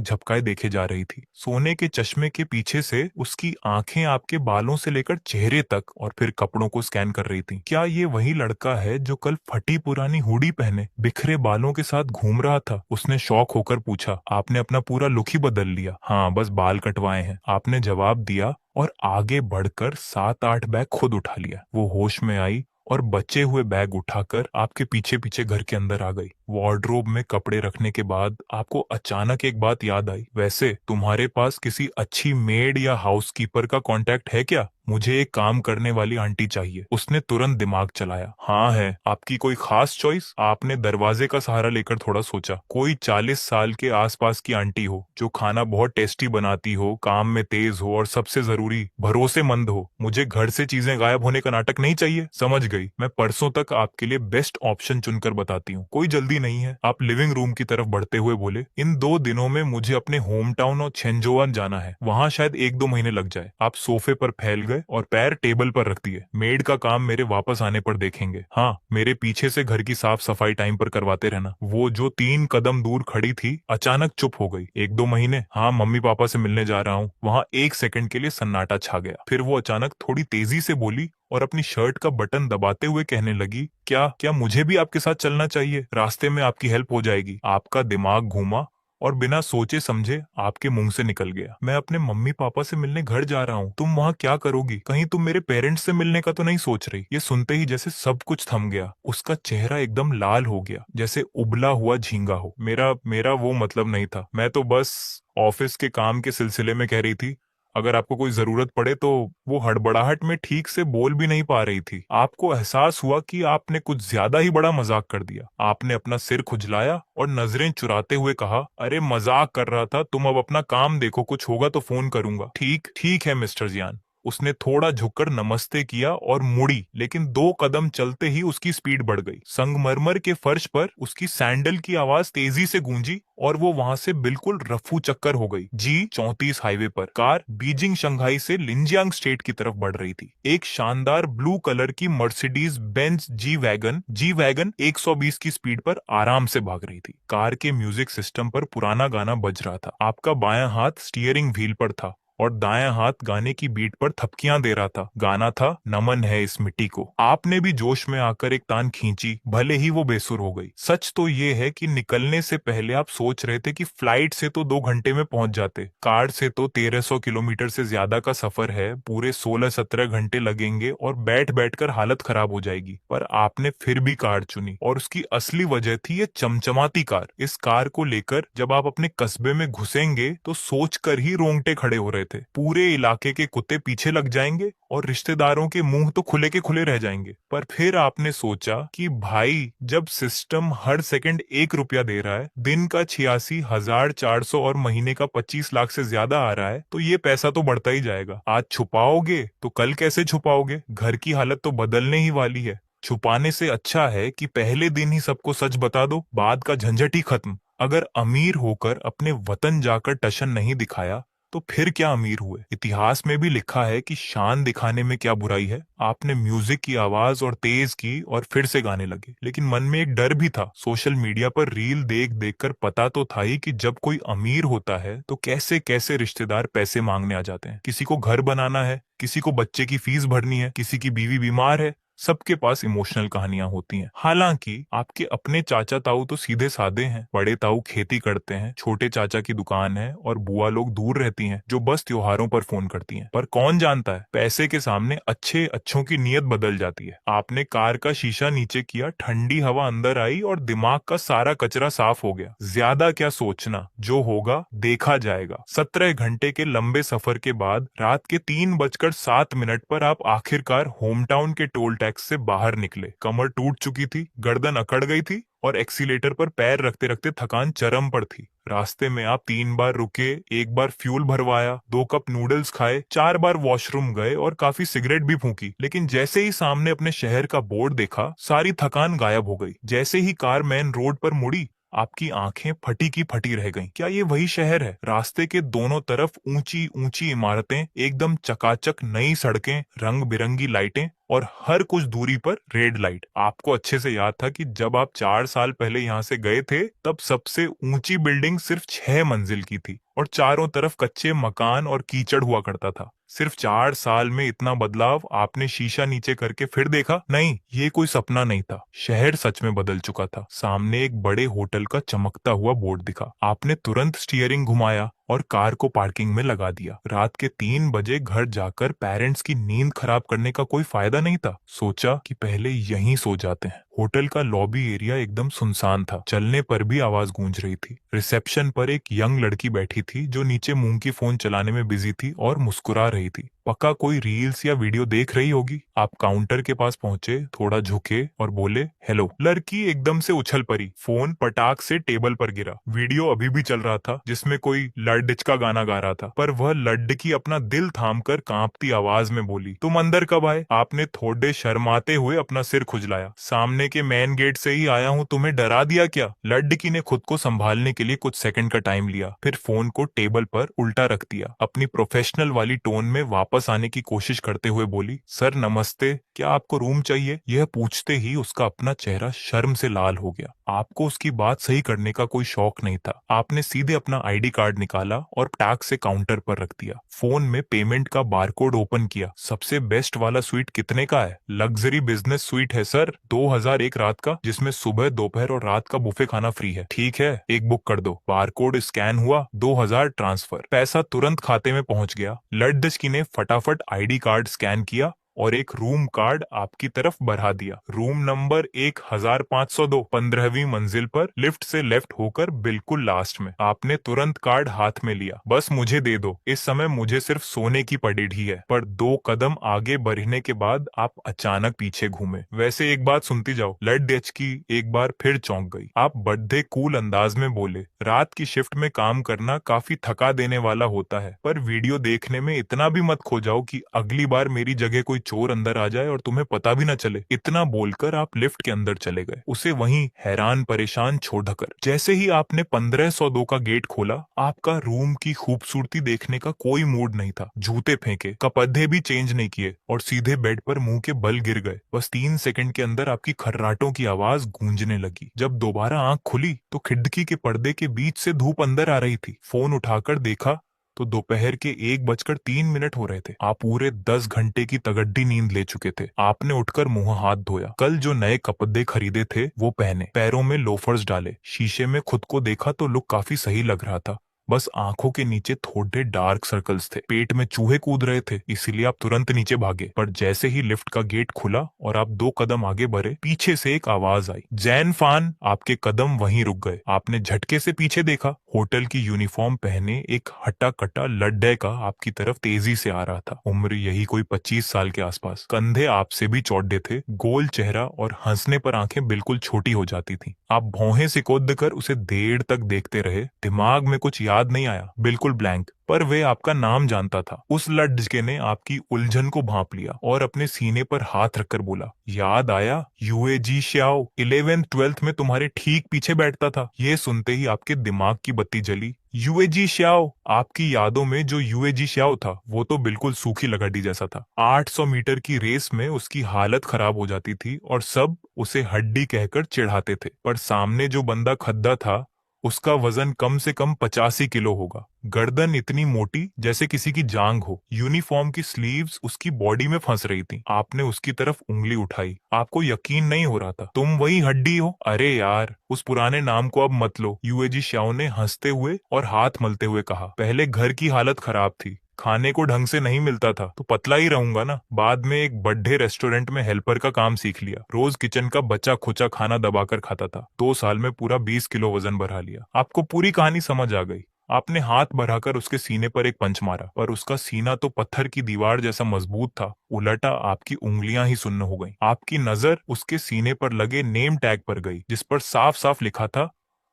झपकाए देखे जा रही थी। सोने के चश्मे के पीछे से उसकी आंखें आपके बालों से लेकर चेहरे तक और फिर कपड़ों को स्कैन कर रही थी। क्या ये वही लड़का है जो कल फटी पुरानी हुडी पहने बिखरे बालों के साथ घूम रहा था? उसने शौक होकर पूछा। आपने अपना पूरा लुक ही बदल लिया। हाँ, बस बाल कटवाए हैं, आपने जवाब दिया और आगे बढ़कर 7-8 बैग खुद उठा लिया। वो होश में आई और बचे हुए बैग उठाकर आपके पीछे पीछे घर के अंदर आ गई। वार्डरोब में कपड़े रखने के बाद आपको अचानक एक बात याद आई। वैसे तुम्हारे पास किसी अच्छी मेड या हाउसकीपर का कांटेक्ट है क्या? मुझे एक काम करने वाली आंटी चाहिए। उसने तुरंत दिमाग चलाया। हाँ है। आपकी कोई खास चॉइस? आपने दरवाजे का सहारा लेकर थोड़ा सोचा। कोई 40 साल के आसपास की आंटी हो, जो खाना बहुत टेस्टी बनाती हो, काम में तेज हो और सबसे जरूरी भरोसेमंद हो। मुझे घर से चीजें गायब होने का नाटक नहीं चाहिए। समझ गई, मैं परसों तक आपके लिए बेस्ट ऑप्शन चुनकर बताती हूँ। कोई जल्दी नहीं है। आप लिविंग रूम की तरफ बढ़ते हुए बोले, इन 2 दिनों में मुझे अपने होम टाउन और छेंजोआन जाना है। वहाँ शायद 1-2 महीने लग जाए। आप सोफे पर फैल गए और पैर टेबल पर रख दिए। मेड का काम मेरे वापस आने पर देखेंगे। हाँ, मेरे पीछे से घर की साफ सफाई टाइम पर करवाते रहना। वो जो 3 कदम दूर खड़ी थी, अचानक चुप हो गई। 1-2 महीने? हाँ, मम्मी पापा से मिलने जा रहा हूँ। वहाँ 1 सेकंड के लिए सन्नाटा छा गया। फिर वो अचानक थोड़ी तेजी से बोली और अपनी शर्ट का बटन दबाते हुए कहने लगी, क्या क्या मुझे भी आपके साथ चलना चाहिए? रास्ते में आपकी हेल्प हो जाएगी। आपका दिमाग घूमा और बिना सोचे समझे आपके मुंह से निकल गया, मैं अपने मम्मी पापा से मिलने घर जा रहा हूँ। तुम वहाँ क्या करोगी? कहीं तुम मेरे पेरेंट्स से मिलने का तो नहीं सोच रही? ये सुनते ही जैसे सब कुछ थम गया। उसका चेहरा एकदम लाल हो गया, जैसे उबला हुआ झींगा हो। मेरा मेरा वो मतलब नहीं था। मैं तो बस ऑफिस के काम के सिलसिले में कह रही थी। अगर आपको कोई जरूरत पड़े तो। वो हड़बड़ाहट में ठीक से बोल भी नहीं पा रही थी। आपको एहसास हुआ कि आपने कुछ ज्यादा ही बड़ा मजाक कर दिया। आपने अपना सिर खुजलाया और नजरें चुराते हुए कहा, अरे मजाक कर रहा था, तुम अब अपना काम देखो, कुछ होगा तो फोन करूंगा। ठीक ठीक है मिस्टर जियान। उसने थोड़ा झुककर नमस्ते किया और मुड़ी, लेकिन 2 कदम चलते ही उसकी स्पीड बढ़ गई। संगमरमर के फर्श पर उसकी सैंडल की आवाज तेजी से गूंजी और वो वहां से बिल्कुल रफू चक्कर हो गई। G34 हाईवे पर कार बीजिंग शंघाई से लिंजियांग स्टेट की तरफ बढ़ रही थी। एक शानदार ब्लू कलर की मर्सिडीज बेंज जी वैगन 120 की स्पीड पर आराम से भाग रही थी। कार के म्यूजिक सिस्टम पर पुराना गाना बज रहा था। आपका बायां हाथ स्टीयरिंग व्हील पर था और दायां हाथ गाने की बीट पर थपकियां दे रहा था। गाना था, नमन है इस मिट्टी को। आपने भी जोश में आकर एक तान खींची, भले ही वो बेसुर हो गई। सच तो ये है कि निकलने से पहले आप सोच रहे थे कि फ्लाइट से तो 2 घंटे में पहुंच जाते, कार से तो 1300 किलोमीटर से ज्यादा का सफर है, पूरे 16-17 घंटे लगेंगे और बैठ बैठ कर हालत खराब हो जाएगी। पर आपने फिर भी कार चुनी और उसकी असली वजह थी ये चमचमाती कार। इस कार को लेकर जब आप अपने कस्बे में घुसेंगे तो सोचकर ही रोंगटे खड़े हो रहे थे। पूरे इलाके के कुत्ते पीछे लग जाएंगे और रिश्तेदारों के मुंह तो खुले के खुले रह जाएंगे। पर फिर आपने सोचा कि भाई, जब सिस्टम हर सेकंड 1 रुपया दे रहा है, दिन का 86,400 और महीने का 25 लाख से ज्यादा आ रहा है, तो ये पैसा तो बढ़ता ही जाएगा। आज छुपाओगे तो कल कैसे छुपाओगे? घर की हालत तो बदलने ही वाली है। छुपाने से अच्छा है कि पहले दिन ही सबको सच बता दो, बाद का झंझट ही खत्म। अगर अमीर होकर अपने वतन जाकर टशन नहीं दिखाया तो फिर क्या अमीर हुए। इतिहास में भी लिखा है कि शान दिखाने में क्या बुराई है। आपने म्यूजिक की आवाज और तेज की और फिर से गाने लगे, लेकिन मन में एक डर भी था। सोशल मीडिया पर रील देख देख कर पता तो था ही कि जब कोई अमीर होता है तो कैसे कैसे रिश्तेदार पैसे मांगने आ जाते हैं। किसी को घर बनाना है, किसी को बच्चे की फीस भरनी है, किसी की बीवी बीमार है। सबके पास इमोशनल कहानियां होती हैं। हालांकि आपके अपने चाचा ताऊ तो सीधे साधे हैं। बड़े ताऊ खेती करते हैं, छोटे चाचा की दुकान है और बुआ लोग दूर रहती हैं जो बस त्योहारों पर फोन करती हैं। पर कौन जानता है, पैसे के सामने अच्छे अच्छों की नीयत बदल जाती है। आपने कार का शीशा नीचे किया, ठंडी हवा अंदर आई और दिमाग का सारा कचरा साफ हो गया। ज्यादा क्या सोचना, जो होगा देखा जाएगा। 17 घंटे के लंबे सफर के बाद रात के 3:07 पर आप आखिरकार होम टाउन के टोल टैक्स से बाहर निकले। कमर टूट चुकी थी, गर्दन अकड़ गई थी और एक्सीलेटर पर पैर रखते रखते थकान चरम पर थी। रास्ते में आप 3 बार रुके, 1 बार फ्यूल भरवाया, 2 कप नूडल्स खाए, 4 बार वॉशरूम गए और काफी सिगरेट भी फूकी। लेकिन जैसे ही सामने अपने शहर का बोर्ड देखा, सारी थकान गायब हो गई। जैसे ही कार मेन रोड पर मुड़ी, आपकी आंखें फटी की फटी रह गईं। क्या ये वही शहर है? रास्ते के दोनों तरफ ऊंची ऊंची इमारतें, एकदम चकाचक नई सड़कें, रंग बिरंगी लाइटें और हर कुछ दूरी पर रेड लाइट। आपको अच्छे से याद था कि जब आप 4 साल पहले यहाँ से गए थे, तब सबसे ऊंची बिल्डिंग सिर्फ 6 मंजिल की थी और चारों तरफ कच्चे मकान और कीचड़ हुआ करता था। सिर्फ 4 साल में इतना बदलाव। आपने शीशा नीचे करके फिर देखा, नहीं, ये कोई सपना नहीं था। शहर सच में बदल चुका था। सामने एक बड़े होटल का चमकता हुआ बोर्ड दिखा। आपने तुरंत स्टीयरिंग घुमाया और कार को पार्किंग में लगा दिया। रात के 3 बजे घर जाकर पेरेंट्स की नींद खराब करने का कोई फायदा नहीं था। सोचा कि पहले यहीं सो जाते हैं। होटल का लॉबी एरिया एकदम सुनसान था। चलने पर भी आवाज गूंज रही थी। रिसेप्शन पर एक यंग लड़की बैठी थी जो नीचे मुंह की फोन चलाने में बिजी थी और मुस्कुरा रही थी। पक्का कोई रील्स या वीडियो देख रही होगी। आप काउंटर के पास पहुंचे, थोड़ा झुके और बोले, हेलो। लड़की एकदम से उछल पड़ी। फोन पटाख से टेबल पर गिरा। वीडियो अभी भी चल रहा था जिसमें कोई लड्डिच का गाना गा रहा था। पर वह लड़की अपना दिल थामकर कांपती आवाज में बोली, तुम अंदर कब आए? आपने थोड़े शर्माते हुए अपना सिर खुजलाया। सामने के मेन गेट से ही आया हूँ, तुम्हें डरा दिया क्या? लड़की ने खुद को संभालने के लिए कुछ सेकंड का टाइम लिया, फिर फोन को टेबल पर उल्टा रख दिया। अपनी प्रोफेशनल वाली टोन में वापस आने की कोशिश करते हुए बोली, सर नमस्ते, क्या आपको रूम चाहिए? यह पूछते ही उसका अपना चेहरा शर्म से लाल हो गया। आपको उसकी बात सही करने का कोई शौक नहीं था। आपने सीधे अपना आईडी कार्ड निकाला और टैग से काउंटर पर रख दिया। फोन में पेमेंट का बारकोड ओपन किया। सबसे बेस्ट वाला स्वीट कितने का है? लग्जरी बिजनेस स्वीट है सर, 2001 रात का, जिसमें सुबह, दोपहर और रात का बुफे खाना फ्री है। ठीक है, एक बुक कर दो। बारकोड स्कैन हुआ, 2000 ट्रांसफर। पैसा तुरंत खाते में पहुंच गया। लड़की ने फटाफट आईडी कार्ड स्कैन किया और एक रूम कार्ड आपकी तरफ बढ़ा दिया। रूम नंबर 1502, 15वीं मंजिल पर, लिफ्ट से लेफ्ट होकर बिल्कुल लास्ट में। आपने तुरंत कार्ड हाथ में लिया। बस मुझे दे दो, इस समय मुझे सिर्फ सोने की पड़ी है। पर 2 कदम आगे बढ़ने के बाद आप अचानक पीछे घूमे। वैसे एक बात सुनती जाओ। लड़की एक बार फिर चौंक गई। आप बड़े कूल अंदाज में बोले, रात की शिफ्ट में काम करना काफी थका देने वाला होता है, पर वीडियो देखने में इतना भी मत खो जाओ कि अगली बार मेरी जगह कोई चोर अंदर आ जाए और तुम्हें पता भी न चले। इतना बोलकर आप लिफ्ट के अंदर चले गए, उसे वहीं हैरान परेशान छोड़कर। जैसे ही आपने 1502 का गेट खोला, आपका रूम की खूबसूरती देखने का कोई मूड नहीं था। जूते फेंके, कपड़े भी चेंज नहीं किए और सीधे बेड पर मुंह के बल गिर गए। बस 3 सेकंड के अंदर आपकी खर्राटों की आवाज गूंजने लगी। जब दोबारा आंख खुली तो खिड़की के पर्दे के बीच से धूप अंदर आ रही थी। फोन उठाकर देखा तो दोपहर के 1:03 हो रहे थे। आप पूरे 10 घंटे की तगड्डी नींद ले चुके थे। आपने उठकर मुंह हाथ धोया। कल जो नए कपड़े खरीदे थे वो पहने, पैरों में लोफर्स डाले, शीशे में खुद को देखा तो लुक काफी सही लग रहा था। बस आंखों के नीचे थोड़े डार्क सर्कल्स थे। पेट में चूहे कूद रहे थे, इसीलिए आप तुरंत नीचे भागे। पर जैसे ही लिफ्ट का गेट खुला और आप 2 कदम आगे बढ़े, पीछे से एक आवाज आई, जैन फान। आपके कदम वहीं रुक गए। आपने झटके से पीछे देखा। होटल की यूनिफॉर्म पहने एक हटा कटा लड्डे का आपकी तरफ तेजी से आ रहा था। उम्र यही कोई 25 साल के आसपास। कंधे आपसे भी चौड़े थे, गोल चेहरा और हंसने पर आंखें बिल्कुल छोटी हो जाती थी। आप भौहें सिकोड़ कर उसे देर तक देखते रहे। दिमाग में कुछ याद नहीं आया, बिल्कुल ब्लैंक। पर वे आपका नाम जानता था। उस लड़के ने आपकी उलझन को भांप लिया और अपने सीने पर हाथ रखकर बोला, याद आया, यूएजी श्याओ 11th-12th में तुम्हारे ठीक पीछे बैठता था। ये सुनते ही आपके दिमाग की बत्ती जली। यूएजी श्याओ, आपकी यादों में जो यूएजी श्याओ था वो तो बिल्कुल सूखी लकड़ी जैसा था। 800 मीटर की रेस में उसकी हालत खराब हो जाती थी और सब उसे हड्डी कहकर चिढ़ाते थे। पर सामने जो बंदा खद्दा था उसका वजन कम से कम 85 किलो होगा। गर्दन इतनी मोटी जैसे किसी की जांग हो। यूनिफॉर्म की स्लीव्स उसकी बॉडी में फंस रही थी। आपने उसकी तरफ उंगली उठाई। आपको यकीन नहीं हो रहा था। तुम वही हड्डी हो? अरे यार, उस पुराने नाम को अब मत लो, यूएजी श्याओ ने हंसते हुए और हाथ मलते हुए कहा। पहले घर की हालत खराब थी, खाने को ढंग से नहीं मिलता था, तो पतला ही रहूंगा ना। बाद में एक बड़े रेस्टोरेंट में हेल्पर का काम सीख लिया। रोज किचन का बचा खुचा खाना दबाकर खाता था। 2 साल में पूरा 20 किलो वजन बढ़ा लिया। आपको पूरी कहानी समझ आ गई। आपने हाथ बढ़ाकर उसके सीने पर एक पंच मारा, पर उसका सीना तो पत्थर की दीवार जैसा मजबूत था। उलटा आपकी उंगलियां ही सुन्न हो गईं। आपकी नजर उसके सीने पर लगे नेम टैग पर गई, जिस पर साफ साफ लिखा था,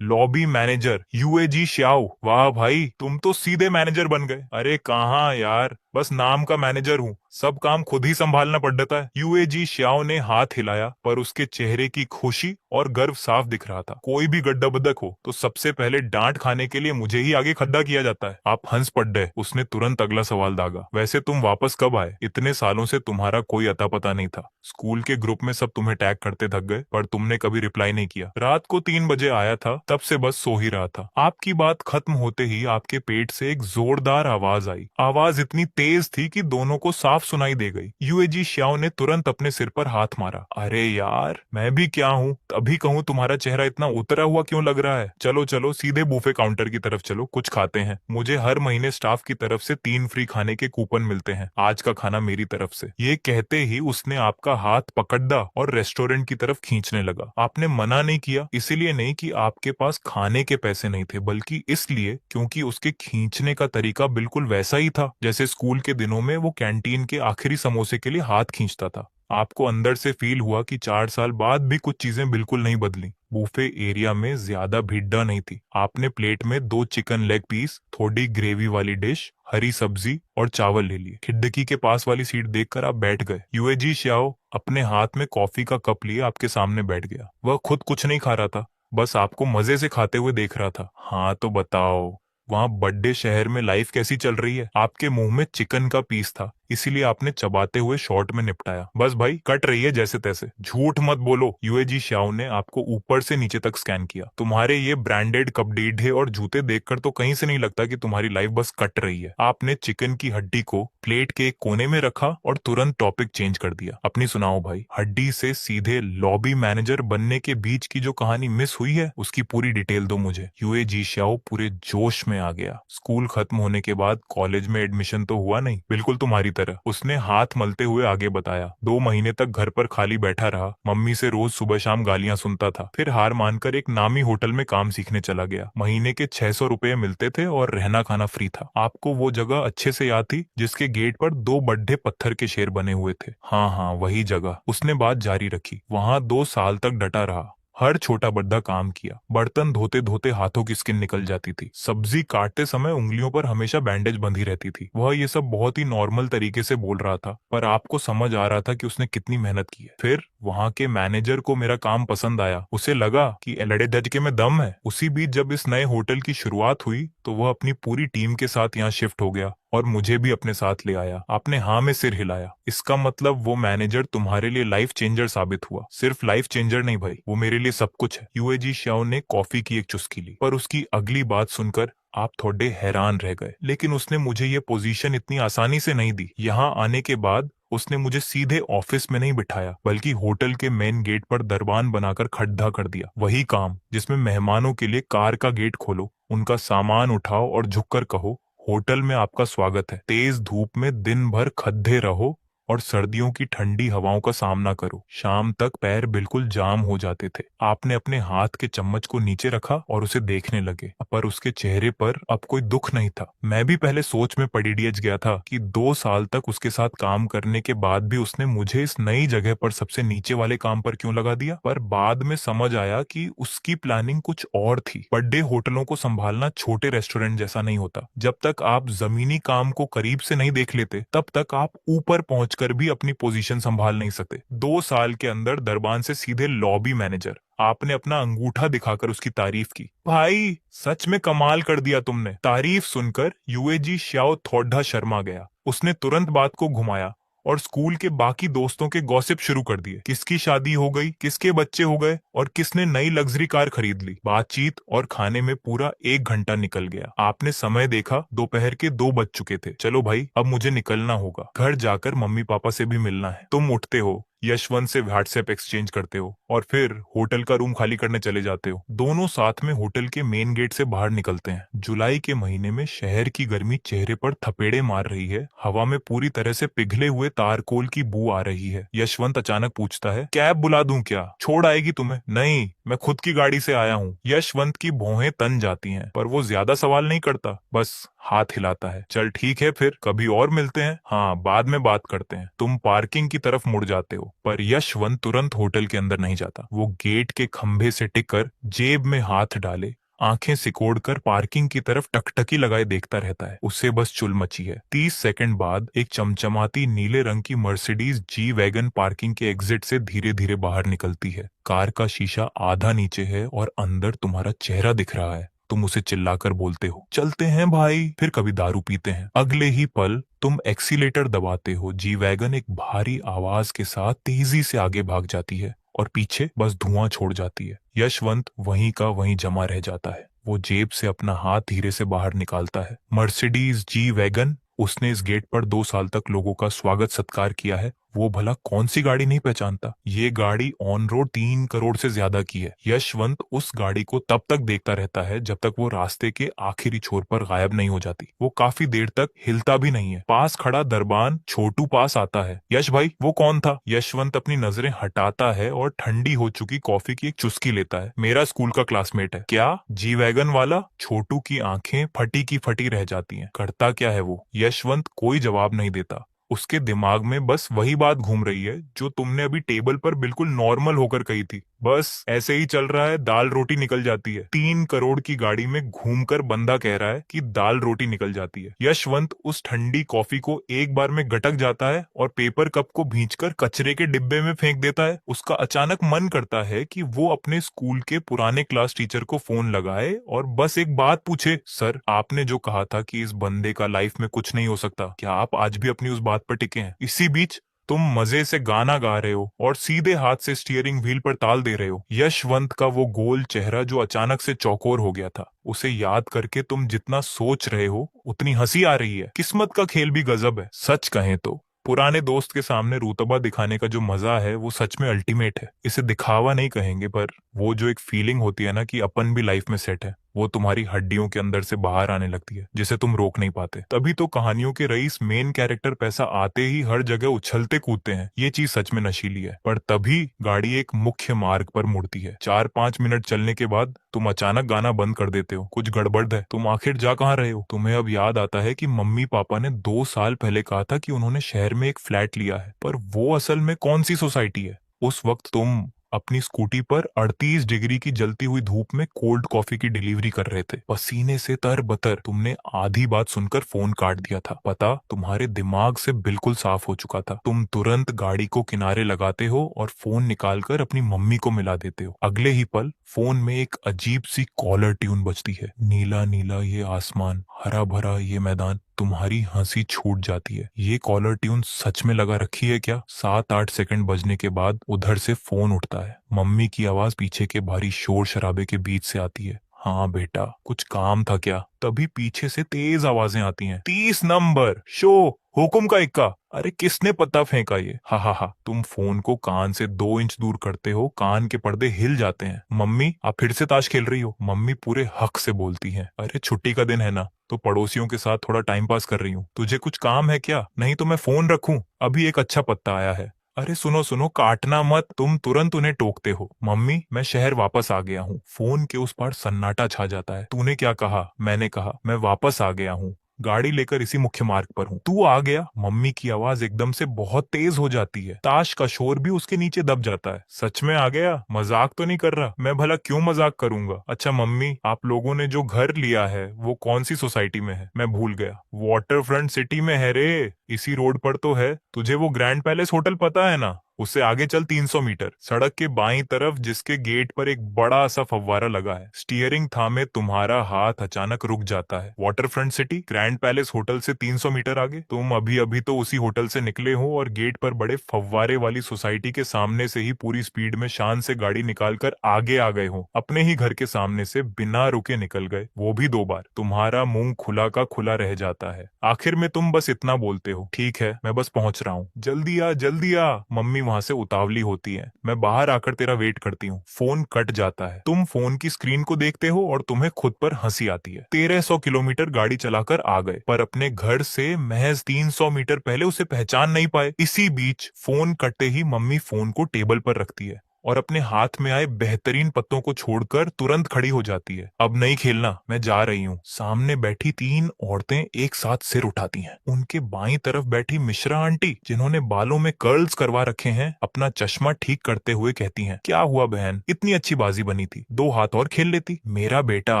लॉबी मैनेजर यूएजी श्याओ। वाह भाई, तुम तो सीधे मैनेजर बन गए। अरे कहाँ यार, बस नाम का मैनेजर हूँ, सब काम खुद ही संभालना पड़ता है। यूएजी श्याओ ने हाथ हिलाया, पर उसके चेहरे की खुशी और गर्व साफ दिख रहा था। कोई भी गड्ढा बदक हो तो सबसे पहले डांट खाने के लिए मुझे ही आगे खड्डा किया जाता है। आप हंस पड़े। उसने तुरंत अगला सवाल दागा, वैसे तुम वापस कब आए? इतने सालों से तुम्हारा कोई अता पता नहीं था। स्कूल के ग्रुप में सब तुम्हें टैग करते थक गए, पर तुमने कभी रिप्लाई नहीं किया। रात को 3 बजे आया था, तब से बस सो ही रहा था। आपकी बात खत्म होते ही आपके पेट से एक जोरदार आवाज आई। आवाज इतनी तेज थी कि दोनों को साफ सुनाई दे गई। यूएजी श्याओ ने तुरंत अपने सिर पर हाथ मारा। अरे यार, मैं भी क्या हूँ, तभी कहूँ तुम्हारा चेहरा इतना उतरा हुआ क्यों लग रहा है। चलो चलो सीधे बूफे काउंटर की तरफ चलो, कुछ खाते हैं। मुझे हर महीने स्टाफ की तरफ से 3 फ्री खाने के कूपन मिलते हैं। आज का खाना मेरी तरफ से। ये कहते ही उसने आपका हाथ पकड़ा और रेस्टोरेंट की तरफ खींचने लगा। आपने मना नहीं किया, इसीलिए नहीं कि आपके पास खाने के पैसे नहीं थे, बल्कि इसलिए क्योंकि उसके खींचने का तरीका बिल्कुल वैसा ही था जैसे स्कूल के दिनों में वो कैंटीन के आखिरी समोसे के लिए हाथ खींचता था। आपको अंदर से फील हुआ कि 4 साल बाद भी कुछ चीजें बिल्कुल नहीं बदली। बूफे एरिया में ज्यादा भीड़ नहीं थी। आपने प्लेट में 2 चिकन लेग पीस, थोड़ी ग्रेवी वाली डिश, हरी सब्जी और चावल ले लिए। खिड़की के पास वाली सीट देखकर आप बैठ गए। यूएजी श्याओ अपने हाथ में कॉफी का कप लिए आपके सामने बैठ गया। वह खुद कुछ नहीं खा रहा था, बस आपको मजे से खाते हुए देख रहा था। हाँ तो बताओ, वहाँ बड़े शहर में लाइफ कैसी चल रही है? आपके मुंह में चिकन का पीस था, इसीलिए आपने चबाते हुए शॉर्ट में निपटाया। बस भाई, कट रही है जैसे तैसे। झूठ मत बोलो। यूएजी श्याओ ने आपको ऊपर से नीचे तक स्कैन किया। तुम्हारे ये ब्रांडेड कपड़े और जूते देखकर तो कहीं से नहीं लगता कि तुम्हारी लाइफ बस कट रही है। आपने चिकन की हड्डी को प्लेट के एक कोने में रखा और तुरंत टॉपिक चेंज कर दिया। अपनी सुनाओ भाई। हड्डी से सीधे लॉबी मैनेजर बनने के बीच की जो कहानी मिस हुई है, उसकी पूरी डिटेल दो मुझे। यूएजी श्याओ पूरे जोश में आ गया। स्कूल खत्म होने के बाद कॉलेज में एडमिशन तो हुआ नहीं, बिल्कुल तुम्हारी तरह। उसने हाथ मलते हुए आगे बताया। 2 महीने तक घर पर खाली बैठा रहा। मम्मी से रोज सुबह शाम गालियां सुनता था। फिर हार मानकर एक नामी होटल में काम सीखने चला गया। महीने के 600 रुपए मिलते थे और रहना खाना फ्री था। आपको वो जगह अच्छे से याद थी जिसके गेट पर 2 बड़े पत्थर के शेर बने हुए थे? हाँ हाँ, वही जगह। उसने बात जारी रखी। वहाँ 2 साल तक डटा रहा। हर छोटा बड़ा काम किया। बर्तन धोते धोते हाथों की स्किन निकल जाती थी। सब्जी काटते समय उंगलियों पर हमेशा बैंडेज बंधी रहती थी। वह ये सब बहुत ही नॉर्मल तरीके से बोल रहा था, पर आपको समझ आ रहा था कि उसने कितनी मेहनत की है। फिर वहाँ के मैनेजर को मेरा काम पसंद आया। उसे लगा कि लड़े झटके में दम है। उसी बीच जब इस नए होटल की शुरुआत हुई तो वह अपनी पूरी टीम के साथ यहाँ शिफ्ट हो गया और मुझे भी अपने साथ ले आया। आपने हाँ में सिर हिलाया। इसका मतलब वो मैनेजर तुम्हारे लिए लाइफ चेंजर साबित हुआ। सिर्फ लाइफ चेंजर नहीं भाई, वो मेरे लिए सब कुछ है। यूएजी श्याओ ने कॉफी की एक चुस्की ली, पर उसकी अगली बात सुनकर आप थोड़े हैरान रह गए। लेकिन उसने मुझे ये पोजीशन इतनी आसानी से नहीं दी। यहाँ आने के बाद उसने मुझे सीधे ऑफिस में नहीं बिठाया, बल्कि होटल के मेन गेट पर दरबान बनाकर खड़ा कर दिया। वही काम जिसमें मेहमानों के लिए कार का गेट खोलो, उनका सामान उठाओ और झुककर कहो, होटल में आपका स्वागत है। तेज धूप में दिन भर खड्डे रहो और सर्दियों की ठंडी हवाओं का सामना करो। शाम तक पैर बिल्कुल जाम हो जाते थे। आपने अपने हाथ के चम्मच को नीचे रखा और उसे देखने लगे, पर उसके चेहरे पर अब कोई दुख नहीं था। मैं भी पहले सोच में पड़ी गया था कि 2 साल तक उसके साथ काम करने के बाद भी उसने मुझे इस नई जगह पर सबसे नीचे वाले काम पर क्यों लगा दिया। पर बाद में समझ आया कि उसकी प्लानिंग कुछ और थी। बड़े होटलों को संभालना छोटे रेस्टोरेंट जैसा नहीं होता। जब तक आप जमीनी काम को करीब से नहीं देख लेते, तब तक आप ऊपर पहुंचकर भी अपनी पोजीशन संभाल नहीं सकते। 2 साल के अंदर दरबान से सीधे लॉबी मैनेजर। आपने अपना अंगूठा दिखाकर उसकी तारीफ की। भाई, सच में कमाल कर दिया तुमने। तारीफ सुनकर यूएजी श्याओ थोड्डा शर्मा गया। उसने तुरंत बात को घुमाया और स्कूल के बाकी दोस्तों के गॉसिप शुरू कर दिए। किसकी शादी हो गई, किसके बच्चे हो गए और किसने नई लग्जरी कार खरीद ली। बातचीत और खाने में पूरा 1 घंटा निकल गया। आपने समय देखा, दोपहर के 2 बज चुके थे। चलो भाई, अब मुझे निकलना होगा। घर जाकर मम्मी पापा से भी मिलना है। तुम उठते हो, यशवंत से व्हाट्सएप एक्सचेंज करते हो और फिर होटल का रूम खाली करने चले जाते हो। दोनों साथ में होटल के मेन गेट से बाहर निकलते हैं। जुलाई के महीने में शहर की गर्मी चेहरे पर थपेड़े मार रही है। हवा में पूरी तरह से पिघले हुए तारकोल की बू आ रही है। यशवंत अचानक पूछता है, कैब बुला दूं क्या? छोड़ आएगी तुम्हें? नहीं, मैं खुद की गाड़ी से आया हूँ। यशवंत की भौहें तन जाती हैं, पर वो ज्यादा सवाल नहीं करता, बस हाथ हिलाता है। चल ठीक है, फिर कभी और मिलते हैं। हाँ, बाद में बात करते हैं। तुम पार्किंग की तरफ मुड़ जाते हो, पर यशवंत तुरंत होटल के अंदर नहीं जाता। वो गेट के खंभे से टिककर जेब में हाथ डाले, आंखें सिकोड़कर पार्किंग की तरफ टकटकी लगाए देखता रहता है। उसे बस चुल मची है। 30 सेकंड बाद एक चमचमाती नीले रंग की मर्सिडीज जी वैगन पार्किंग के एग्जिट से धीरे धीरे बाहर निकलती है। कार का शीशा आधा नीचे है और अंदर तुम्हारा चेहरा दिख रहा है। तुम उसे चिल्लाकर बोलते हो, चलते हैं भाई। फिर कभी दारू पीते हैं। अगले ही पल तुम एक्सीलेटर दबाते हो। जी वैगन एक भारी आवाज के साथ तेजी से आगे भाग जाती है और पीछे बस धुआं छोड़ जाती है। यशवंत वहीं का वहीं जमा रह जाता है। वो जेब से अपना हाथ धीरे से बाहर निकालता है। Mercedes G wagon. उसने इस गेट पर 2 साल तक लोगों का स्वागत सत्कार किया है। वो भला कौन सी गाड़ी नहीं पहचानता। ये गाड़ी ऑन रोड 3 करोड़ से ज्यादा की है। यशवंत उस गाड़ी को तब तक देखता रहता है जब तक वो रास्ते के आखिरी छोर पर गायब नहीं हो जाती। वो काफी देर तक हिलता भी नहीं है। पास खड़ा दरबान छोटू पास आता है। यश भाई, वो कौन था? यशवंत अपनी नजरें हटाता है और ठंडी हो चुकी कॉफी की एक चुस्की लेता है। मेरा स्कूल का क्लासमेट है। क्या? जी वैगन वाला? छोटू की आंखें फटी की फटी रह जाती हैं। करता क्या है वो? यशवंत कोई जवाब नहीं देता। उसके दिमाग में बस वही बात घूम रही है जो तुमने अभी टेबल पर बिल्कुल नॉर्मल होकर कही थी। बस ऐसे ही चल रहा है, दाल रोटी निकल जाती है। 3 करोड़ की गाड़ी में घूमकर बंदा कह रहा है कि दाल रोटी निकल जाती है। यशवंत उस ठंडी कॉफी को एक बार में गटक जाता है और पेपर कप को भींचकर कचरे के डिब्बे में फेंक देता है। उसका अचानक मन करता है कि वो अपने स्कूल के पुराने क्लास टीचर को फोन लगाए और बस एक बात पूछे, सर, आपने जो कहा था कि इस बंदे का लाइफ में कुछ नहीं हो सकता, क्या आप आज भी अपनी उस बात पर टिके हैं? इसी बीच तुम मजे से गाना गा रहे हो और सीधे हाथ से स्टीयरिंग व्हील पर ताल दे रहे हो। यशवंत का वो गोल चेहरा जो अचानक से चौकोर हो गया था, उसे याद करके तुम जितना सोच रहे हो उतनी हंसी आ रही है। किस्मत का खेल भी गजब है। सच कहें तो पुराने दोस्त के सामने रूतबा दिखाने का जो मजा है वो सच में अल्टीमेट है। इसे दिखावा नहीं कहेंगे, पर वो जो एक फीलिंग होती है ना कि अपन भी लाइफ में सेट है, वो तुम्हारी हड्डियों के अंदर से बाहर आने लगती है, जिसे तुम रोक नहीं पाते। तभी तो कहानियों के रईस मेन कैरेक्टर पैसा आते ही हर जगह उछलते कूदते हैं। ये चीज सच में नशीली है। पर तभी गाड़ी एक मुख्य मार्ग पर मुड़ती है। 4-5 मिनट चलने के बाद तुम अचानक गाना बंद कर देते हो। कुछ गड़बड़ है। तुम आखिर जा कहाँ रहे हो? तुम्हें अब याद आता है कि मम्मी पापा ने 2 साल पहले कहा था कि उन्होंने शहर में एक फ्लैट लिया है, पर वो असल में कौन सी सोसाइटी है? उस वक्त तुम अपनी स्कूटी पर 38 डिग्री की जलती हुई धूप में कोल्ड कॉफी की डिलीवरी कर रहे थे। पसीने से तरबतर। तुमने आधी बात सुनकर फोन काट दिया था। पता तुम्हारे दिमाग से बिल्कुल साफ हो चुका था। तुम तुरंत गाड़ी को किनारे लगाते हो और फोन निकालकर अपनी मम्मी को मिला देते हो। अगले ही पल फोन में एक अजीब सी कॉलर ट्यून बजती है। नीला नीला ये आसमान, हरा भरा ये मैदान। तुम्हारी हंसी छूट जाती है। ये कॉलर ट्यून सच में लगा रखी है क्या? 7-8 सेकंड बजने के बाद उधर से फोन उठता है। मम्मी की आवाज पीछे के भारी शोर शराबे के बीच से आती है। हाँ बेटा, कुछ काम था क्या? तभी पीछे से तेज आवाजें आती हैं। 30 नंबर शो, हुकुम का इक्का। अरे किसने पत्ता फेंका ये? हा हा हा। तुम फोन को कान से 2 इंच दूर करते हो, कान के पर्दे हिल जाते हैं। मम्मी, आप फिर से ताश खेल रही हो? मम्मी पूरे हक से बोलती हैं, अरे छुट्टी का दिन है ना, तो पड़ोसियों के साथ थोड़ा टाइम पास कर रही हूँ। तुझे कुछ काम है क्या? नहीं तो मैं फोन रखूं, अभी एक अच्छा पत्ता आया है। अरे सुनो सुनो, काटना मत, तुम तुरंत उन्हें टोकते हो। मम्मी, मैं शहर वापस आ गया हूँ। फोन के उस पार सन्नाटा छा जाता है। तूने क्या कहा? मैंने कहा मैं वापस आ गया हूँ, गाड़ी लेकर इसी मुख्य मार्ग पर हूँ। तू आ गया? मम्मी की आवाज एकदम से बहुत तेज हो जाती है। ताश का शोर भी उसके नीचे दब जाता है। सच में आ गया? मजाक तो नहीं कर रहा? मैं भला क्यों मजाक करूंगा। अच्छा मम्मी, आप लोगों ने जो घर लिया है वो कौन सी सोसाइटी में है? मैं भूल गया। वाटर फ्रंट सिटी में है रे, इसी रोड पर तो है। तुझे वो ग्रैंड पैलेस होटल पता है ना? उससे आगे चल 300 मीटर, सड़क के बाईं तरफ, जिसके गेट पर एक बड़ा सा फव्वारा लगा है। स्टीयरिंग थामे तुम्हारा हाथ अचानक रुक जाता है। Water front city, grand palace hotel से 300 मीटर आगे। तुम अभी अभी तो उसी होटल से निकले हो और गेट पर बड़े फव्वारे वाली सोसाइटी के सामने से ही पूरी स्पीड में शान से गाड़ी निकालकर आगे आ गए हो। अपने ही घर के सामने से बिना रुके निकल गए, वो भी 2 बार। तुम्हारा मुंह खुला का खुला रह जाता है। आखिर में तुम बस इतना बोलते हो, ठीक है मैं बस पहुंच रहा हूँ, जल्दी आ जल्दी आ। मम्मी वहां से उतावली होती है। मैं बाहर आकर तेरा वेट करती हूँ। फोन कट जाता है। तुम फोन की स्क्रीन को देखते हो और तुम्हें खुद पर हंसी आती है। 1300 किलोमीटर गाड़ी चलाकर आ गए, पर अपने घर से महज 300 मीटर पहले उसे पहचान नहीं पाए। इसी बीच फोन कटते ही मम्मी फोन को टेबल पर रखती है और अपने हाथ में आए बेहतरीन पत्तों को छोड़कर तुरंत खड़ी हो जाती है। अब नहीं खेलना, मैं जा रही हूँ। सामने बैठी 3 औरतें एक साथ सिर उठाती हैं। उनके बाईं तरफ बैठी मिश्रा आंटी, जिन्होंने बालों में कर्ल्स करवा रखे हैं, अपना चश्मा ठीक करते हुए कहती हैं, क्या हुआ बहन, इतनी अच्छी बाजी बनी थी, 2 हाथ और खेल लेती। मेरा बेटा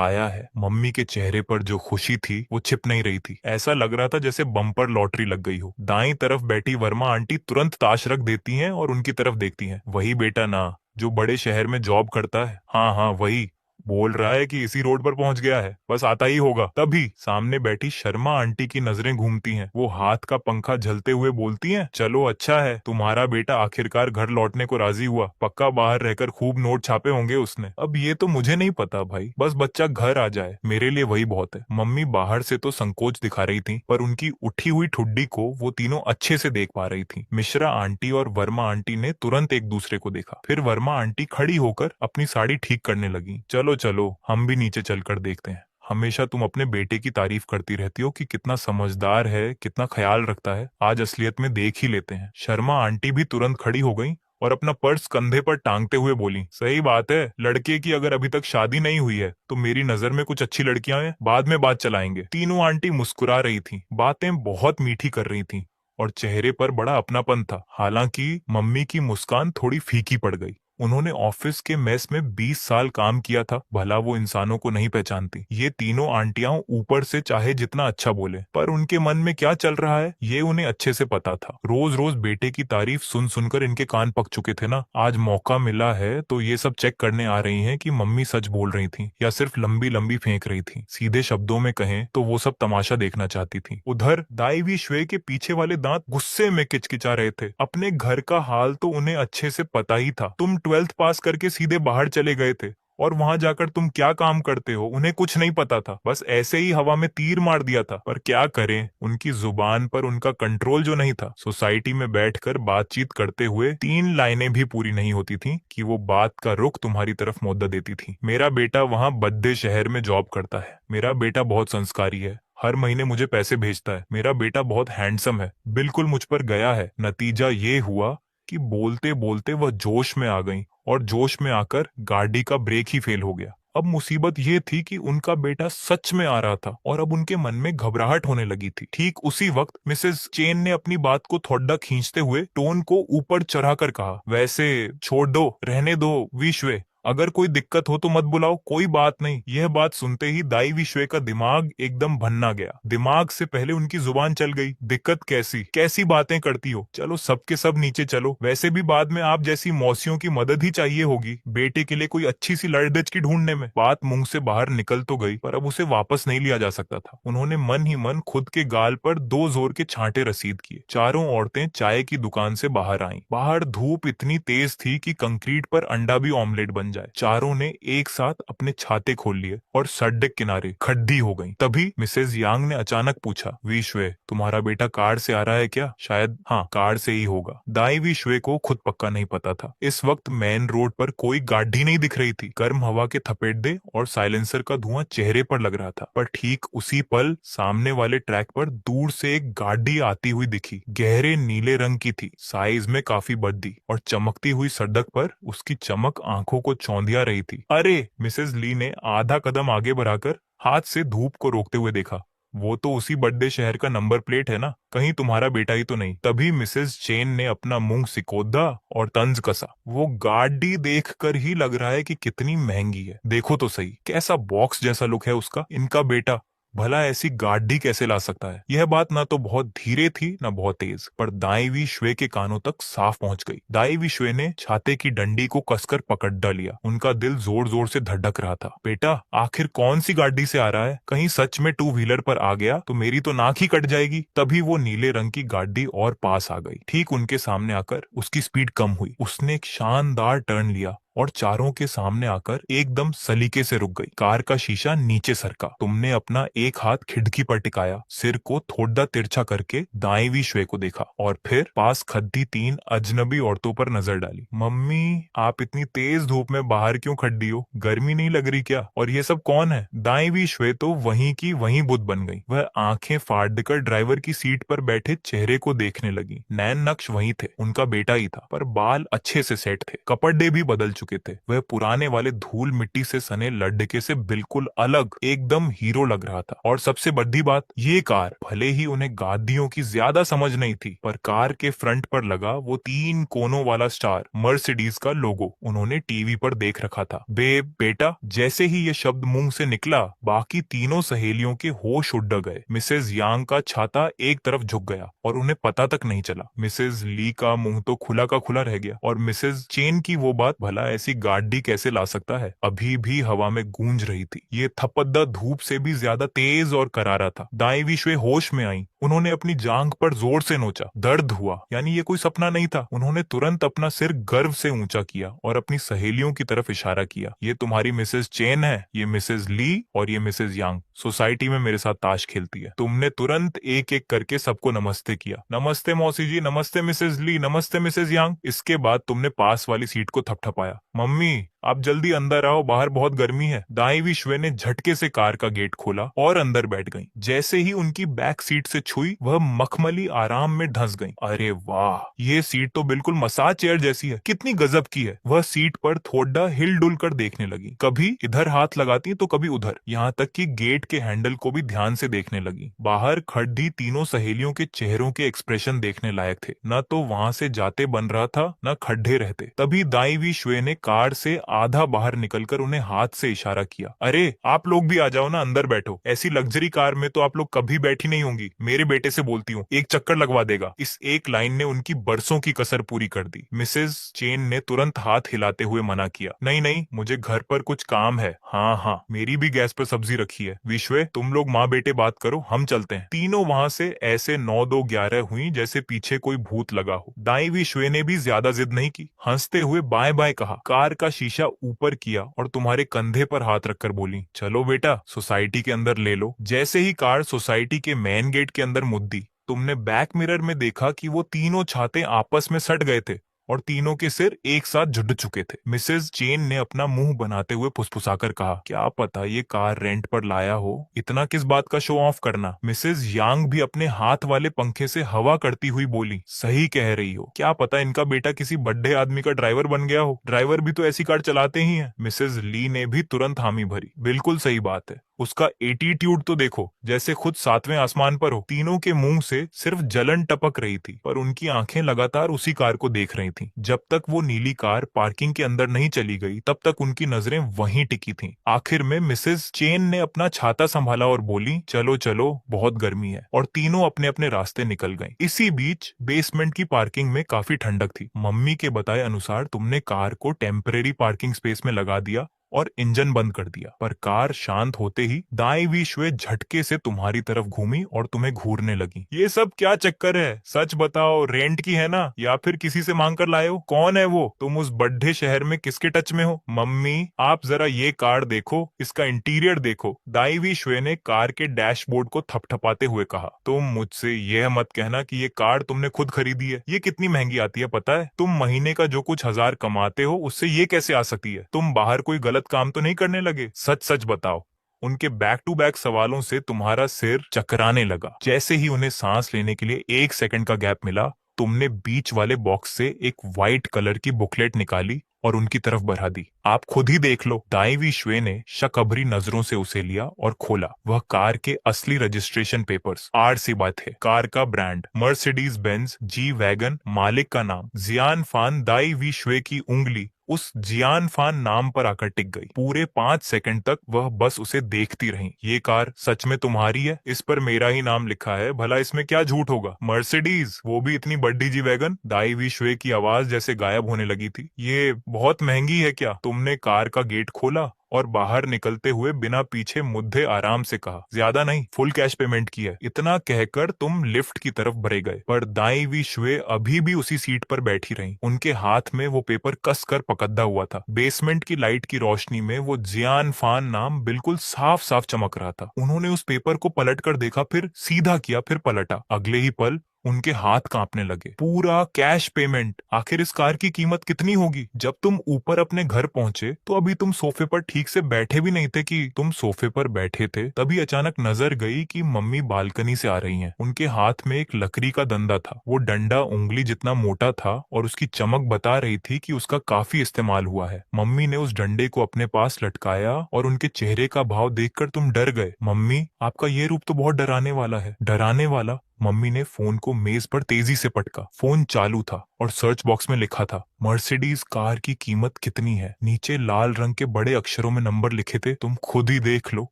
आया है। मम्मी के चेहरे पर जो खुशी थी वो छिप नहीं रही थी। ऐसा लग रहा था जैसे बम्पर लॉटरी लग गई हो। दाईं तरफ बैठी वर्मा आंटी तुरंत ताश रख देती हैं और उनकी तरफ देखती हैं। वही बेटा ना, जो बड़े शहर में जॉब करता है? हाँ हाँ वही। बोल रहा है कि इसी रोड पर पहुंच गया है, बस आता ही होगा। तभी सामने बैठी शर्मा आंटी की नजरें घूमती हैं। वो हाथ का पंखा झलते हुए बोलती हैं, चलो अच्छा है, तुम्हारा बेटा आखिरकार घर लौटने को राजी हुआ। पक्का बाहर रहकर खूब नोट छापे होंगे उसने। अब ये तो मुझे नहीं पता भाई, बस बच्चा घर आ जाए, मेरे लिए वही बहुत है। मम्मी बाहर से तो संकोच दिखा रही थी, पर उनकी उठी हुई ठुड्डी को वो तीनों अच्छे से देख पा रही थी। मिश्रा आंटी और वर्मा आंटी ने तुरंत एक दूसरे को देखा। फिर वर्मा आंटी खड़ी होकर अपनी साड़ी ठीक करने लगी। चलो चलो, हम भी नीचे चलकर देखते हैं। हमेशा तुम अपने बेटे की तारीफ करती रहती हो कि कितना समझदार है, कितना ख्याल रखता है। आज असलियत में देख ही लेते हैं। शर्मा आंटी भी तुरंत खड़ी हो गई और अपना पर्स कंधे पर टांगते हुए बोली, सही बात है, लड़के की अगर अभी तक शादी नहीं हुई है तो मेरी नजर में कुछ अच्छी लड़कियां हैं, बाद में बात चलाएंगे। तीनों आंटी मुस्कुरा रही थी, बातें बहुत मीठी कर रही थी और चेहरे पर बड़ा अपनापन था। हालांकि मम्मी की मुस्कान थोड़ी फीकी पड़ गई। उन्होंने ऑफिस के मेस में 20 साल काम किया था, भला वो इंसानों को नहीं पहचानती। ये तीनों आंटियां ऊपर से चाहे जितना अच्छा बोले, पर उनके मन में क्या चल रहा है ये उन्हें अच्छे से पता था। रोज रोज बेटे की तारीफ सुन सुनकर इनके कान पक चुके थे ना। आज मौका मिला है तो ये सब चेक करने आ रही हैं कि मम्मी सच बोल रही थी या सिर्फ लंबी लंबी फेंक रही थी। सीधे शब्दों में कहें तो वो सब तमाशा देखना चाहती थी। उधर दाई श्वे के पीछे वाले दांत गुस्से में किचकिचा रहे थे। अपने घर का हाल तो उन्हें अच्छे से पता ही था। तुम 12th पास करके सीधे बाहर चले गए थे और वहां जाकर तुम क्या काम करते हो उन्हें कुछ नहीं पता था। बस ऐसे ही हवा में तीर मार दिया था। पर क्या करें, उनकी जुबान पर उनका कंट्रोल जो नहीं था। सोसाइटी में बैठकर बातचीत करते हुए 3 लाइनें भी पूरी नहीं होती थी कि वो बात का रुख तुम्हारी तरफ मोड़ देती थी। मेरा बेटा वहां बद्दे शहर में जॉब करता है। मेरा बेटा बहुत संस्कारी है, हर महीने मुझे पैसे भेजता है। मेरा बेटा बहुत हैंडसम है, बिल्कुल मुझ पर गया है। नतीजा ये हुआ कि बोलते बोलते वह जोश में आ गई और जोश में आकर गाड़ी का ब्रेक ही फेल हो गया। अब मुसीबत ये थी कि उनका बेटा सच में आ रहा था और अब उनके मन में घबराहट होने लगी थी। ठीक उसी वक्त मिसेस चेन ने अपनी बात को थोड़ा खींचते हुए टोन को ऊपर चढ़ाकर कहा, वैसे छोड़ दो, रहने दो विश्वे, अगर कोई दिक्कत हो तो मत बुलाओ, कोई बात नहीं। यह बात सुनते ही दाई विश्वे का दिमाग एकदम भन्ना गया। दिमाग से पहले उनकी जुबान चल गई, दिक्कत कैसी कैसी बातें करती हो, चलो सबके सब नीचे चलो, वैसे भी बाद में आप जैसी मौसियों की मदद ही चाहिए होगी बेटे के लिए कोई अच्छी सी लड़दच की ढूंढने में। बात मुंह से बाहर निकल तो गई, पर अब उसे वापस नहीं लिया जा सकता था। उन्होंने मन ही मन खुद के गाल पर 2 जोर के छांटे रसीद किए। चारों औरतें चाय की दुकान से बाहर आईं। बाहर धूप इतनी तेज थी कि कंक्रीट पर अंडा भी ऑमलेट बन जाए। चारों ने एक साथ अपने छाते खोल लिए और सड़क किनारे खड्डी हो गई। तभी मिसेज यांग ने अचानक पूछा, विश्वे, तुम्हारा बेटा कार से आ रहा है क्या? शायद हाँ, कार से ही होगा। दाई विश्वे को खुद पक्का नहीं पता था। इस वक्त मेन रोड पर कोई गाड़ी नहीं दिख रही थी। गर्म हवा के थपेड़े और साइलेंसर का धुआं चेहरे पर लग रहा था। पर ठीक उसी पल सामने वाले ट्रैक पर दूर से एक गाड़ी आती हुई दिखी। गहरे नीले रंग की थी, साइज में काफी बड़ी, और चमकती हुई सड़क पर उसकी चमक आंखों को चौंधिया रही थी। अरे! मिसेज ली ने आधा कदम आगे बढ़ाकर हाथ से धूप को रोकते हुए देखा। वो तो उसी बड़े शहर का नंबर प्लेट है ना, कहीं तुम्हारा बेटा ही तो नहीं। तभी मिसेस चेन ने अपना मुंह सिकोदा और तंज कसा। वो गाड़ी देखकर ही लग रहा है कि कितनी महंगी है। देखो तो सही, कैसा बॉक्स जैसा लुक है उसका। इनका बेटा भला ऐसी गाड़ी कैसे ला सकता है? यह बात ना तो बहुत धीरे थी ना बहुत तेज, पर दाई श्वे के कानों तक साफ पहुंच गई। दाई श्वे ने छाते की डंडी को कसकर पकड़ डालिया। उनका दिल जोर जोर से धड़क रहा था। बेटा, आखिर कौन सी गाड़ी से आ रहा है? कहीं सच में टू व्हीलर पर आ गया तो मेरी तो नाक ही कट जाएगी। तभी वो नीले रंग की गाड़ी और पास आ गई। ठीक उनके सामने आकर उसकी स्पीड कम हुई। उसने एक शानदार टर्न लिया और चारों के सामने आकर एकदम सलीके से रुक गई। कार का शीशा नीचे सरका। तुमने अपना एक हाथ खिड़की पर टिकाया, सिर को थोड़ा तिरछा करके दाईं श्वे को देखा और फिर पास खड़ी 3 अजनबी औरतों पर नजर डाली। मम्मी, आप इतनी तेज धूप में बाहर क्यों खड़ी हो? गर्मी नहीं लग रही क्या? और ये सब कौन है? दाईं श्वे तो वहीं की वहीं बुद्ध बन गई। वह आंखें फाड़कर ड्राइवर की सीट पर बैठे चेहरे को देखने लगी। नैन नक्श वहीं थे, उनका बेटा ही था, पर बाल अच्छे से सेट थे, कपड़े भी बदल चुके थे। वह पुराने वाले धूल मिट्टी से सने लड़के से बिल्कुल अलग, एकदम हीरो लग रहा था। और सबसे बड़ी बात, ये कार, भले ही उन्हें गाड़ियों की ज्यादा समझ नहीं थी, पर कार के फ्रंट पर लगा वो 3 कोनों वाला स्टार, मर्सिडीज का लोगो, उन्होंने टीवी पर देख रखा था। बेटा, जैसे ही ये शब्द मुंह से निकला, बाकी तीनों सहेलियों के होश उड़ गए। मिसेज यांग का छाता एक तरफ झुक गया और उन्हें पता तक नहीं चला। मिसेज ली का मुंह तो खुला का खुला रह गया। और मिसेज चेन की वो बात, भला ऐसी गाड़ी कैसे ला सकता है, अभी भी हवा में गूंज रही थी। ये थपद्दा धूप से भी ज्यादा तेज और करारा था। दाई श्वे होश में आई। उन्होंने अपनी जांघ पर जोर से नोचा। दर्द हुआ, यानी ये कोई सपना नहीं था। उन्होंने तुरंत अपना सिर गर्व से ऊंचा किया और अपनी सहेलियों की तरफ इशारा किया। ये तुम्हारी मिसेज चेन है, ये मिसेज ली और ये मिसेज यांग। सोसाइटी में मेरे साथ ताश खेलती है। तुमने तुरंत एक एक करके सबको नमस्ते किया। नमस्ते मौसी जी, नमस्ते मिसेज ली, नमस्ते मिसेज यांग। इसके बाद तुमने पास वाली सीट को थपथपाया। मम्मी, आप जल्दी अंदर आओ, बाहर बहुत गर्मी है। दाई श्वे ने झटके से कार का गेट खोला और अंदर बैठ गई। जैसे ही उनकी बैक सीट से छुई, वह मखमली आराम में धंस गई। अरे वाह, ये सीट तो बिल्कुल मसाज चेयर जैसी है, कितनी गजब की है। वह सीट पर थोड़ा हिल डुल कर देखने लगी, कभी इधर हाथ लगाती तो कभी उधर, यहाँ तक कि गेट के हैंडल को भी ध्यान से देखने लगी। बाहर खड़ी तीनों सहेलियों के चेहरों के एक्सप्रेशन देखने लायक थे। न तो वहां से जाते बन रहा था, न खड्डे रहते। तभी दाई श्वे ने कार से आधा बाहर निकलकर उन्हें हाथ से इशारा किया। अरे, आप लोग भी आ जाओ ना, अंदर बैठो। ऐसी लग्जरी कार में तो आप लोग कभी बैठी नहीं होंगी। मेरे बेटे से बोलती हूँ, एक चक्कर लगवा देगा। इस एक लाइन ने उनकी बरसों की कसर पूरी कर दी। मिसेज चेन ने तुरंत हाथ हिलाते हुए मना किया। नहीं नहीं, मुझे घर पर कुछ काम है। हाँ हाँ, मेरी भी गैस पर सब्जी रखी है। विश्वे, तुम लोग माँ बेटे बात करो, हम चलते हैं। तीनों वहाँ से ऐसे 9-2-11 हुई जैसे पीछे कोई भूत लगा हो। दाई विश्वे ने भी ज्यादा जिद नहीं की, हंसते हुए बाय बाय कहा, कार का शीशा ऊपर किया और तुम्हारे कंधे पर हाथ रखकर बोली, चलो बेटा, सोसाइटी के अंदर ले लो। जैसे ही कार सोसाइटी के मेन गेट के अंदर मुद्दी, तुमने बैक मिरर में देखा कि वो तीनों छाते आपस में सट गए थे और तीनों के सिर एक साथ जुड़ चुके थे। मिसेज चेन ने अपना मुंह बनाते हुए फुसफुसाकर कहा, क्या पता ये कार रेंट पर लाया हो, इतना किस बात का शो ऑफ करना। मिसेज यांग भी अपने हाथ वाले पंखे से हवा करती हुई बोली, सही कह रही हो, क्या पता इनका बेटा किसी बड्ढे आदमी का ड्राइवर बन गया हो। ड्राइवर भी तो ऐसी कार चलाते ही हैं। मिसेज ली ने भी तुरंत हामी भरी, बिल्कुल सही बात है, उसका एटीट्यूड तो देखो, जैसे खुद 7वें आसमान पर हो। तीनों के मुंह से सिर्फ जलन टपक रही थी, पर उनकी आंखें लगातार उसी कार को देख रही थीं। जब तक वो नीली कार पार्किंग के अंदर नहीं चली गई, तब तक उनकी नजरें वहीं टिकी थीं। आखिर में मिसेज चेन ने अपना छाता संभाला और बोली, चलो चलो, बहुत गर्मी है। और तीनों अपने अपने रास्ते निकल गए। इसी बीच बेसमेंट की पार्किंग में काफी ठंडक थी। मम्मी के बताए अनुसार तुमने कार को टेम्परेरी पार्किंग स्पेस में लगा दिया और इंजन बंद कर दिया। पर कार शांत होते ही दाई विश्वे झटके से तुम्हारी तरफ घूमी और तुम्हें घूरने लगी। ये सब क्या चक्कर है? सच बताओ, रेंट की है ना, या फिर किसी से मांग कर लाए हो? कौन है वो? तुम उस बड्ढे शहर में किसके टच में हो? मम्मी, आप जरा ये कार देखो, इसका इंटीरियर देखो। दाई विश्वे ने कार के डैशबोर्ड को थपथपाते हुए कहा। तुम मुझसे यह मत कहना कि ये कार तुमने खुद खरीदी है। ये कितनी महंगी आती है पता है? तुम महीने का जो कुछ हजार कमाते हो उससे ये कैसे आ सकती है? तुम बाहर कोई गलत काम तो नहीं करने लगे? सच सच बताओ। उनके बैक टू बैक सवालों से तुम्हारा सिर चकराने लगा। जैसे ही उन्हें सांस लेने के लिए 1 सेकंड का गैप मिला, तुमने बीच वाले बॉक्स से एक व्हाइट कलर की बुकलेट निकाली और उनकी तरफ बढ़ा दी। आप खुद ही देख लो। दाई श्वे ने शकअबरी नजरों से उसे लिया और खोला। वह कार के असली रजिस्ट्रेशन पेपर्स, आरसी बात है, कार का brand Mercedes Benz G wagon, मालिक का नाम जियान फान। दाई श्वे की उंगली उस जियान फान नाम पर आकर टिक गई। पूरे 5 सेकंड तक वह बस उसे देखती रही। ये कार सच में तुम्हारी है? इस पर मेरा ही नाम लिखा है, भला इसमें क्या झूठ होगा? मर्सिडीज, वो भी इतनी बड्डी जी वैगन? दाई श्वे की आवाज जैसे गायब होने लगी थी। ये बहुत महंगी है क्या? तुमने कार का गेट खोला और बाहर निकलते हुए बिना पीछे मुद्दे आराम से कहा, ज्यादा नहीं, फुल कैश पेमेंट की है। इतना कहकर तुम लिफ्ट की तरफ बढ़े गए, पर दाई श्वे अभी भी उसी सीट पर बैठी रही। उनके हाथ में वो पेपर कस कर पकड़ा हुआ था। बेसमेंट की लाइट की रोशनी में वो जियान फान नाम बिल्कुल साफ साफ चमक रहा था। उन्होंने उस पेपर को पलट कर देखा, फिर सीधा किया, फिर पलटा। अगले ही पल उनके हाथ कांपने लगे। पूरा कैश पेमेंट! आखिर इस कार की कीमत कितनी होगी? जब तुम ऊपर अपने घर पहुंचे तो अभी तुम सोफे पर ठीक से बैठे भी नहीं थे। कि तुम सोफे पर बैठे थे तभी अचानक नजर गई कि मम्मी बालकनी से आ रही हैं। उनके हाथ में एक लकड़ी का डंडा था। वो डंडा उंगली जितना मोटा था और उसकी चमक बता रही थी कि उसका काफी इस्तेमाल हुआ है। मम्मी ने उस डंडे को अपने पास लटकाया और उनके चेहरे का भाव देखकर तुम डर गए। मम्मी, आपका ये रूप तो बहुत डराने वाला है। डराने वाला? मम्मी ने फोन को मेज पर तेजी से पटका। फोन चालू था और सर्च बॉक्स में लिखा था, मर्सिडीज कार की कीमत कितनी है। नीचे लाल रंग के बड़े अक्षरों में नंबर लिखे थे। तुम खुद ही देख लो।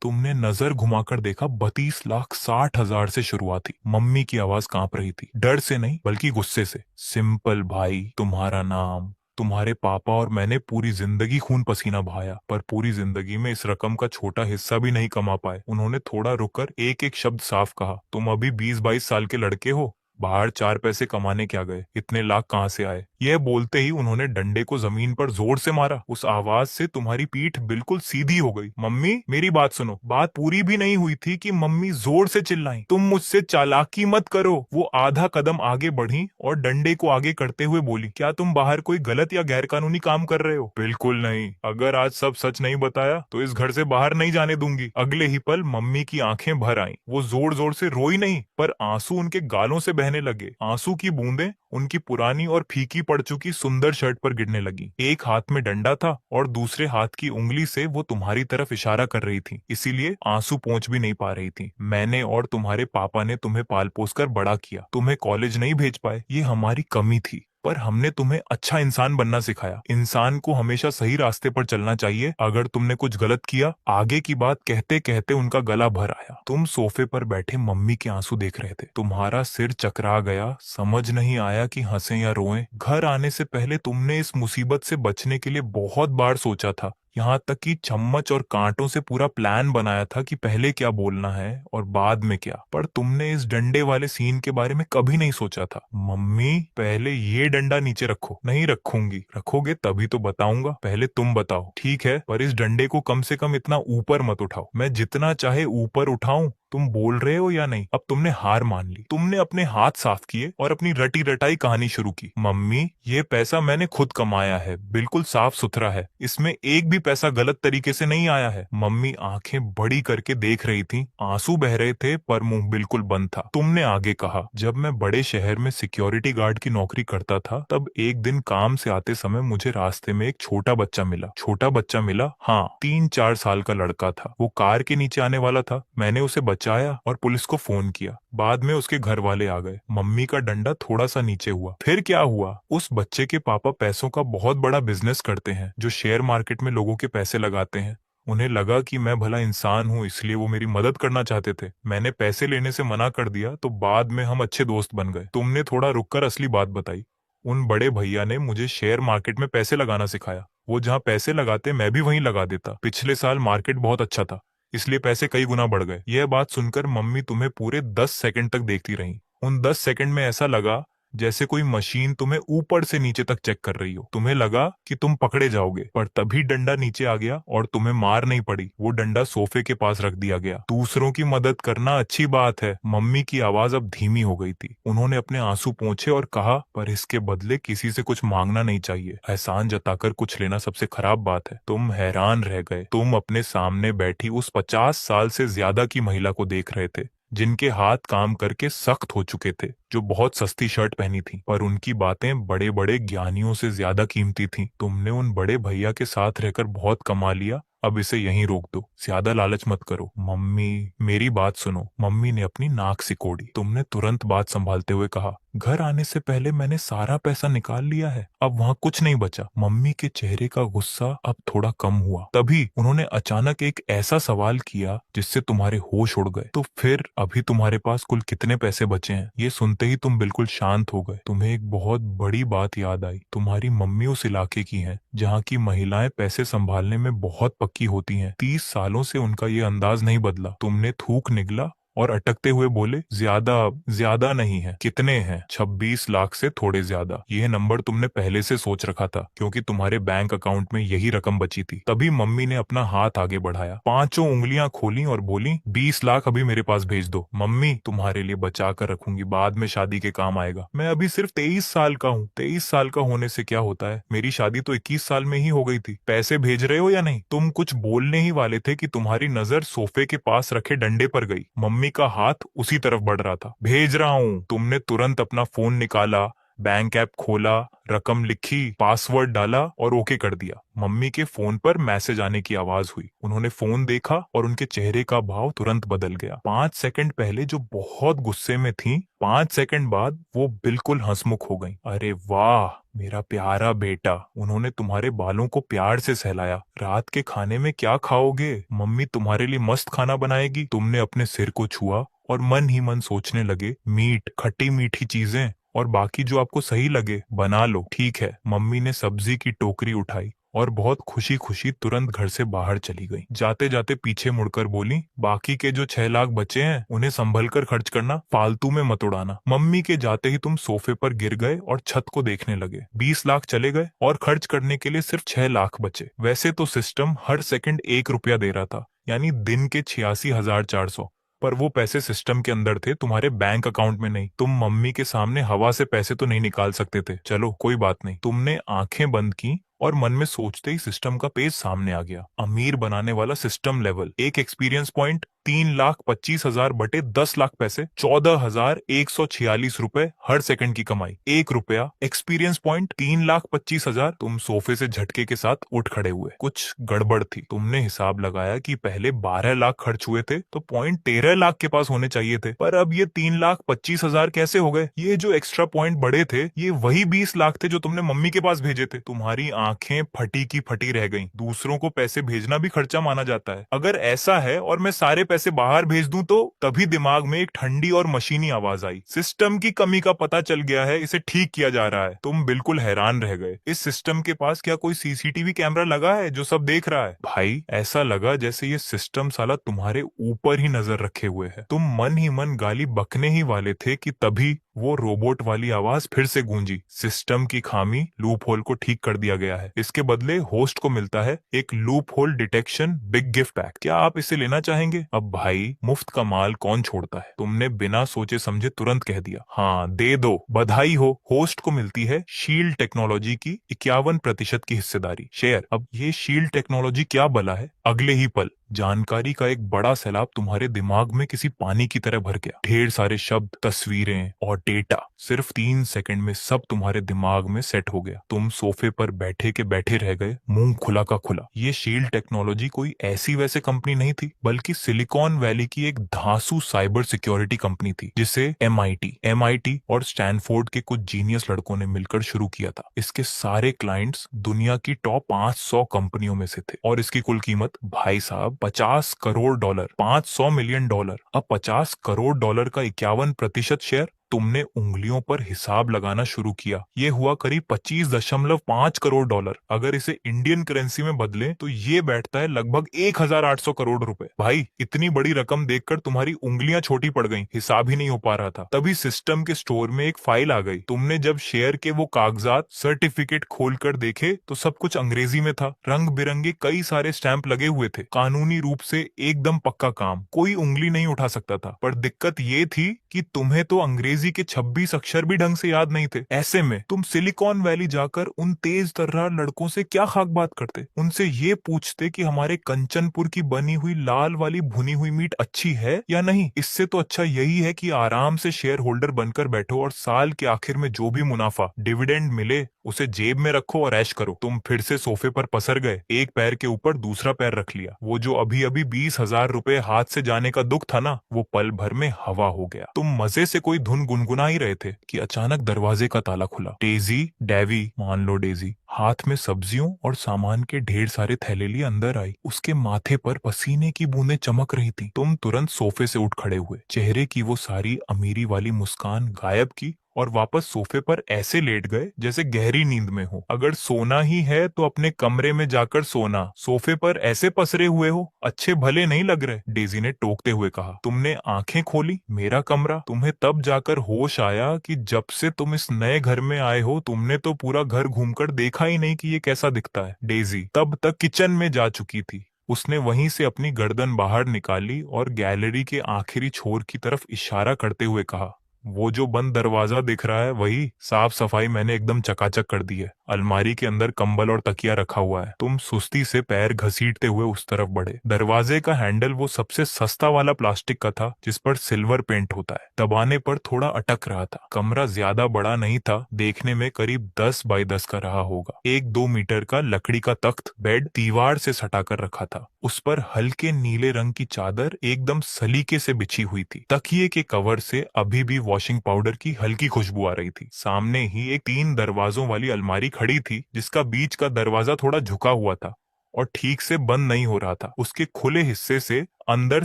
तुमने नजर घुमाकर देखा, 32,60,000 से शुरुआत थी। मम्मी की आवाज कांप रही थी, डर से नहीं बल्कि गुस्से से। सिंपल भाई, तुम्हारा नाम, तुम्हारे पापा और मैंने पूरी जिंदगी खून पसीना बहाया, पर पूरी जिंदगी में इस रकम का छोटा हिस्सा भी नहीं कमा पाए। उन्होंने थोड़ा रुककर एक एक शब्द साफ कहा, तुम अभी 20-22 साल के लड़के हो, बाहर 4 पैसे कमाने क्या गए, इतने लाख कहाँ से आए? यह बोलते ही उन्होंने डंडे को जमीन पर जोर से मारा। उस आवाज से तुम्हारी पीठ बिल्कुल सीधी हो गई। मम्मी, मेरी बात सुनो। बात पूरी भी नहीं हुई थी कि मम्मी जोर से चिल्लाई, तुम मुझसे चालाकी मत करो। वो आधा कदम आगे बढ़ी और डंडे को आगे करते हुए बोली, क्या तुम बाहर कोई गलत या गैरकानूनी काम कर रहे हो? बिल्कुल नहीं। अगर आज सब सच नहीं बताया तो इस घर से बाहर नहीं जाने दूंगी। अगले ही पल मम्मी की आंखें भर आईं। वो जोर जोर से रोई नहीं, पर आंसू उनके गालों से बहने लगे। आंसू की बूंदें उनकी पुरानी और फीकी पड़ चुकी सुंदर शर्ट पर गिरने लगी। एक हाथ में डंडा था और दूसरे हाथ की उंगली से वो तुम्हारी तरफ इशारा कर रही थी, इसीलिए आंसू पहुंच भी नहीं पा रही थी। मैंने और तुम्हारे पापा ने तुम्हें पाल पोस कर बड़ा किया। तुम्हें कॉलेज नहीं भेज पाए, ये हमारी कमी थी, पर हमने तुम्हें अच्छा इंसान बनना सिखाया। इंसान को हमेशा सही रास्ते पर चलना चाहिए। अगर तुमने कुछ गलत किया। आगे की बात कहते कहते उनका गला भर आया। तुम सोफे पर बैठे मम्मी के आंसू देख रहे थे। तुम्हारा सिर चकरा गया। समझ नहीं आया कि हंसे या रोएं। घर आने से पहले तुमने इस मुसीबत से बचने के लिए बहुत बार सोचा था, यहाँ तक कि चम्मच और कांटों से पूरा प्लान बनाया था कि पहले क्या बोलना है और बाद में क्या। पर तुमने इस डंडे वाले सीन के बारे में कभी नहीं सोचा था। मम्मी, पहले ये डंडा नीचे रखो। नहीं रखूंगी। रखोगे तभी तो बताऊंगा। पहले तुम बताओ। ठीक है, पर इस डंडे को कम से कम इतना ऊपर मत उठाओ। मैं जितना चाहे ऊपर उठाऊं। तुम बोल रहे हो या नहीं? अब तुमने हार मान ली। तुमने अपने हाथ साफ किए और अपनी रटी रटाई कहानी शुरू की। मम्मी, ये पैसा मैंने खुद कमाया है, बिल्कुल साफ सुथरा है, इसमें एक भी पैसा गलत तरीके से नहीं आया है। मम्मी आंखें बड़ी करके देख रही थी, आंसू बह रहे थे, पर मुंह बिल्कुल बंद था। तुमने आगे कहा, जब मैं बड़े शहर में सिक्योरिटी गार्ड की नौकरी करता था, तब एक दिन काम से आते समय मुझे रास्ते में एक छोटा बच्चा मिला। छोटा बच्चा मिला? हाँ, 3-4 साल का लड़का था। वो कार के नीचे आने वाला था। मैंने उसे बचाया और पुलिस को फोन किया। बाद में उसके घर वाले आ गए। मम्मी का डंडा थोड़ा सा नीचे हुआ। फिर क्या हुआ? उस बच्चे के पापा पैसों का बहुत बड़ा बिजनेस करते हैं, जो शेयर मार्केट में लोगों के पैसे लगाते हैं। उन्हें लगा कि मैं भला इंसान हूँ, इसलिए वो मेरी मदद करना चाहते थे। मैंने पैसे लेने से मना कर दिया, तो बाद में हम अच्छे दोस्त बन गए। तुमने थोड़ा रुककर असली बात बताई। उन बड़े भैया ने मुझे शेयर मार्केट में पैसे लगाना सिखाया। वो जहाँ पैसे लगाते मैं भी वहीं लगा देता। पिछले साल मार्केट बहुत अच्छा था, इसलिए पैसे कई गुना बढ़ गए। यह बात सुनकर मम्मी तुम्हें पूरे 10 सेकंड तक देखती रही। उन 10 सेकंड में ऐसा लगा जैसे कोई मशीन तुम्हें ऊपर से नीचे तक चेक कर रही हो। तुम्हें लगा कि तुम पकड़े जाओगे, पर तभी डंडा नीचे आ गया और तुम्हें मार नहीं पड़ी। वो डंडा सोफे के पास रख दिया गया। दूसरों की मदद करना अच्छी बात है। मम्मी की आवाज अब धीमी हो गई थी। उन्होंने अपने आंसू पोंछे और कहा, पर इसके बदले किसी से कुछ मांगना नहीं चाहिए। एहसान जताकर कुछ लेना सबसे खराब बात है। तुम हैरान रह गए। तुम अपने सामने बैठी उस 50 साल से ज्यादा की महिला को देख रहे थे, जिनके हाथ काम करके सख्त हो चुके थे, जो बहुत सस्ती शर्ट पहनी थी, पर उनकी बातें बड़े बड़े ज्ञानियों से ज्यादा कीमती थीं। तुमने उन बड़े भैया के साथ रहकर बहुत कमा लिया, अब इसे यहीं रोक दो, ज्यादा लालच मत करो। मम्मी, मेरी बात सुनो। मम्मी ने अपनी नाक सिकोड़ी। तुमने तुरंत बात संभालते हुए कहा, घर आने से पहले मैंने सारा पैसा निकाल लिया है, अब वहाँ कुछ नहीं बचा। मम्मी के चेहरे का गुस्सा अब थोड़ा कम हुआ। तभी उन्होंने अचानक एक ऐसा सवाल किया जिससे तुम्हारे होश उड़ गए। तो फिर अभी तुम्हारे पास कुल कितने पैसे बचे हैं? ये सुनते ही तुम बिल्कुल शांत हो गए। तुम्हें एक बहुत बड़ी बात याद आई। तुम्हारी मम्मी उस इलाके की हैं जहाँ की महिलाएं पैसे संभालने में बहुत पक्की होती हैं। 30 सालों से उनका ये अंदाज नहीं बदला। तुमने थूक निगला और अटकते हुए बोले, ज्यादा ज्यादा नहीं है। कितने हैं? 26 लाख से थोड़े ज्यादा। यह नंबर तुमने पहले से सोच रखा था, क्योंकि तुम्हारे बैंक अकाउंट में यही रकम बची थी। तभी मम्मी ने अपना हाथ आगे बढ़ाया, पांचों उंगलियां खोली और बोली, 20 लाख अभी मेरे पास भेज दो। मम्मी, तुम्हारे लिए बचा कर रखूंगी, बाद में शादी के काम आएगा। मैं अभी सिर्फ 23 साल का हूँ। 23 साल का होने से क्या होता है? मेरी शादी तो 21 साल में ही हो गई थी। पैसे भेज रहे हो या नहीं? तुम कुछ बोलने ही वाले थे कि तुम्हारी नजर सोफे के पास रखे डंडे पर गई। मम्मी का हाथ उसी तरफ बढ़ रहा था। भेज रहा हूं। तुमने तुरंत अपना फोन निकाला, बैंक ऐप खोला, रकम लिखी, पासवर्ड डाला और ओके कर दिया। मम्मी के फोन पर मैसेज आने की आवाज हुई। उन्होंने फोन देखा और उनके चेहरे का भाव तुरंत बदल गया। 5 सेकंड पहले जो बहुत गुस्से में थी, 5 सेकंड बाद वो बिल्कुल हंसमुख हो गई। अरे वाह, मेरा प्यारा बेटा। उन्होंने तुम्हारे बालों को प्यार से सहलाया। रात के खाने में क्या खाओगे? मम्मी तुम्हारे लिए मस्त खाना बनाएगी। तुमने अपने सिर को छुआ और मन ही मन सोचने लगे, मीट, खट्टी मीठी चीजें और बाकी जो आपको सही लगे बना लो। ठीक है। मम्मी ने सब्जी की टोकरी उठाई और बहुत खुशी खुशी तुरंत घर से बाहर चली गई। जाते जाते पीछे मुड़कर बोली, बाकी के जो 6 लाख बचे हैं उन्हें संभल कर खर्च करना, फालतू में मत उड़ाना। मम्मी के जाते ही तुम सोफे पर गिर गए और छत को देखने लगे। 20 लाख चले गए और खर्च करने के लिए सिर्फ 6 लाख बचे। वैसे तो सिस्टम हर सेकंड 1 रुपया दे रहा था, यानी दिन के 86,400, पर वो पैसे सिस्टम के अंदर थे, तुम्हारे बैंक अकाउंट में नहीं। तुम मम्मी के सामने हवा से पैसे तो नहीं निकाल सकते थे। चलो कोई बात नहीं। तुमने आंखें बंद की और मन में सोचते ही सिस्टम का पेज सामने आ गया। अमीर बनाने वाला सिस्टम लेवल, एक एक्सपीरियंस पॉइंट, 3,25,000 बटे 10 लाख पैसे, 14,146 रुपए हर सेकंड की कमाई, 1 रुपया। Experience point 3,25,000। तुम सोफे से झटके के साथ उठ खड़े हुए। कुछ गड़बड़ थी। तुमने हिसाब लगाया कि पहले 12 लाख खर्च हुए थे तो पॉइंट 13 लाख के पास होने चाहिए थे, पर अब ये 3,25,000 कैसे हो गए? ये जो एक्स्ट्रा पॉइंट बढ़े थे, ये वही 20 लाख थे जो तुमने मम्मी के पास भेजे थे। तुम्हारी आंखें फटी की फटी रह गईं। दूसरों को पैसे भेजना भी खर्चा माना जाता है। अगर ऐसा है और मैं सारे पैसे बाहर भेज दूं तो? तभी दिमाग में एक ठंडी और मशीनी आवाज आई, सिस्टम की कमी का पता चल गया है, इसे ठीक किया जा रहा है। तुम बिल्कुल हैरान रह गए। इस सिस्टम के पास क्या कोई सीसीटीवी कैमरा लगा है जो सब देख रहा है? भाई, ऐसा लगा जैसे ये सिस्टम साला तुम्हारे ऊपर ही नजर रखे हुए है। तुम मन ही मन गाली बकने ही वाले थे कि तभी वो रोबोट वाली आवाज फिर से गूंजी, सिस्टम की खामी, लूप होल को ठीक कर दिया गया है। इसके बदले होस्ट को मिलता है एक loop hole detection big gift pack. क्या आप इसे लेना चाहेंगे? अब भाई, मुफ्त का माल कौन छोड़ता है? तुमने बिना सोचे समझे तुरंत कह दिया, हाँ दे दो, बधाई हो। होस्ट को मिलती है शील्ड टेक्नोलॉजी की 51% की हिस्सेदारी, शेयर। अब ये शील्ड टेक्नोलॉजी क्या बला है? अगले ही पल जानकारी का एक बड़ा सैलाब तुम्हारे दिमाग में किसी पानी की तरह भर गया। ढेर सारे शब्द, तस्वीरें और डेटा, सिर्फ 3 सेकंड में सब तुम्हारे दिमाग में सेट हो गया। तुम सोफे पर बैठे के बैठे रह गए, मुंह खुला का खुला। ये शील्ड टेक्नोलॉजी कोई ऐसी वैसे कंपनी नहीं थी, बल्कि सिलिकॉन वैली की एक धांसू साइबर सिक्योरिटी कंपनी थी, जिसे एमआईटी और स्टैनफोर्ड के कुछ जीनियस लड़कों ने मिलकर शुरू किया था। इसके सारे क्लाइंट्स दुनिया की टॉप 500 कंपनियों में से थे और इसकी कुल कीमत, भाई साहब, $50 करोड़, $500 मिलियन। अब $50 करोड़ का 51% शेयर तुमने उंगलियों पर हिसाब लगाना शुरू किया। ये हुआ करीब 25.5 करोड़ डॉलर। अगर इसे इंडियन करेंसी में बदले तो ये बैठता है लगभग 1800 करोड़ रुपए। भाई, इतनी बड़ी रकम देखकर तुम्हारी उंगलियां छोटी पड़ गईं, हिसाब ही नहीं हो पा रहा था। तभी सिस्टम के स्टोर में एक फाइल आ गई। तुमने जब शेयर के वो कागजात सर्टिफिकेट खोलकर देखे तो सब कुछ अंग्रेजी में था। रंग बिरंगे कई सारे स्टैंप लगे हुए थे। कानूनी रूप से एकदम पक्का काम, कोई उंगली नहीं उठा सकता था। पर दिक्कत ये थी कि तुम्हें तो अंग्रेजी के 26 अक्षर भी ढंग से याद नहीं थे। ऐसे में तुम सिलिकॉन वैली जाकर उन तेज तर्रार लड़कों से क्या खाक बात करते? उनसे ये पूछते कि हमारे कंचनपुर की बनी हुई लाल वाली भुनी हुई मीट अच्छी है या नहीं। इससे तो अच्छा यही है कि आराम से शेयर होल्डर बनकर बैठो और साल के आखिर में जो भी मुनाफा डिविडेंड मिले उसे जेब में रखो और ऐश करो। तुम फिर से सोफे पर पसर गए, एक पैर के ऊपर दूसरा पैर रख लिया। वो जो अभी अभी 20,000 रुपए हाथ से जाने का दुख था ना, वो पल भर में हवा हो गया। तुम मजे से कोई धुन गुनगुना ही रहे थे कि अचानक दरवाजे का ताला खुला। डेजी, डेवी मान लो डेजी, हाथ में सब्जियों और सामान के ढेर सारे थैले लिए अंदर आई। उसके माथे पर पसीने की बूंदें चमक रही थी। तुम तुरंत सोफे से उठ खड़े हुए, चेहरे की वो सारी अमीरी वाली मुस्कान गायब की और वापस सोफे पर ऐसे लेट गए जैसे गहरी नींद में हो। अगर सोना ही है तो अपने कमरे में जाकर सोना, सोफे पर ऐसे पसरे हुए हो, अच्छे भले नहीं लग रहे, डेजी ने टोकते हुए कहा। तुमने आंखें खोली, मेरा कमरा। तुम्हें तब जाकर होश आया कि जब से तुम इस नए घर में आए हो तुमने तो पूरा घर घूमकर देखा ही नहीं कि ये कैसा दिखता है। डेजी तब तक किचन में जा चुकी थी। उसने वहीं से अपनी गर्दन बाहर निकाली और गैलरी के आखिरी छोर की तरफ इशारा करते हुए कहा, वो जो बंद दरवाजा दिख रहा है वही। साफ सफाई मैंने एकदम चकाचक कर दी है। अलमारी के अंदर कंबल और तकिया रखा हुआ है। तुम सुस्ती से पैर घसीटते हुए उस तरफ बढ़े। दरवाजे का हैंडल वो सबसे सस्ता वाला प्लास्टिक का था जिस पर सिल्वर पेंट होता है। दबाने पर थोड़ा अटक रहा था। कमरा ज्यादा बड़ा नहीं था, देखने में करीब 10 बाई 10 का रहा होगा। 1-2 मीटर का लकड़ी का तख्त बेड दीवार से सटाकर रखा था। उस पर हल्के नीले रंग की चादर एकदम सलीके से बिछी हुई थी। तकिए के कवर से अभी भी वॉशिंग पाउडर की हल्की खुशबू आ रही थी। सामने ही एक 3 दरवाजों वाली अलमारी खड़ी थी जिसका बीच का दरवाजा थोड़ा झुका हुआ था और ठीक से बंद नहीं हो रहा था। उसके खुले हिस्से से अंदर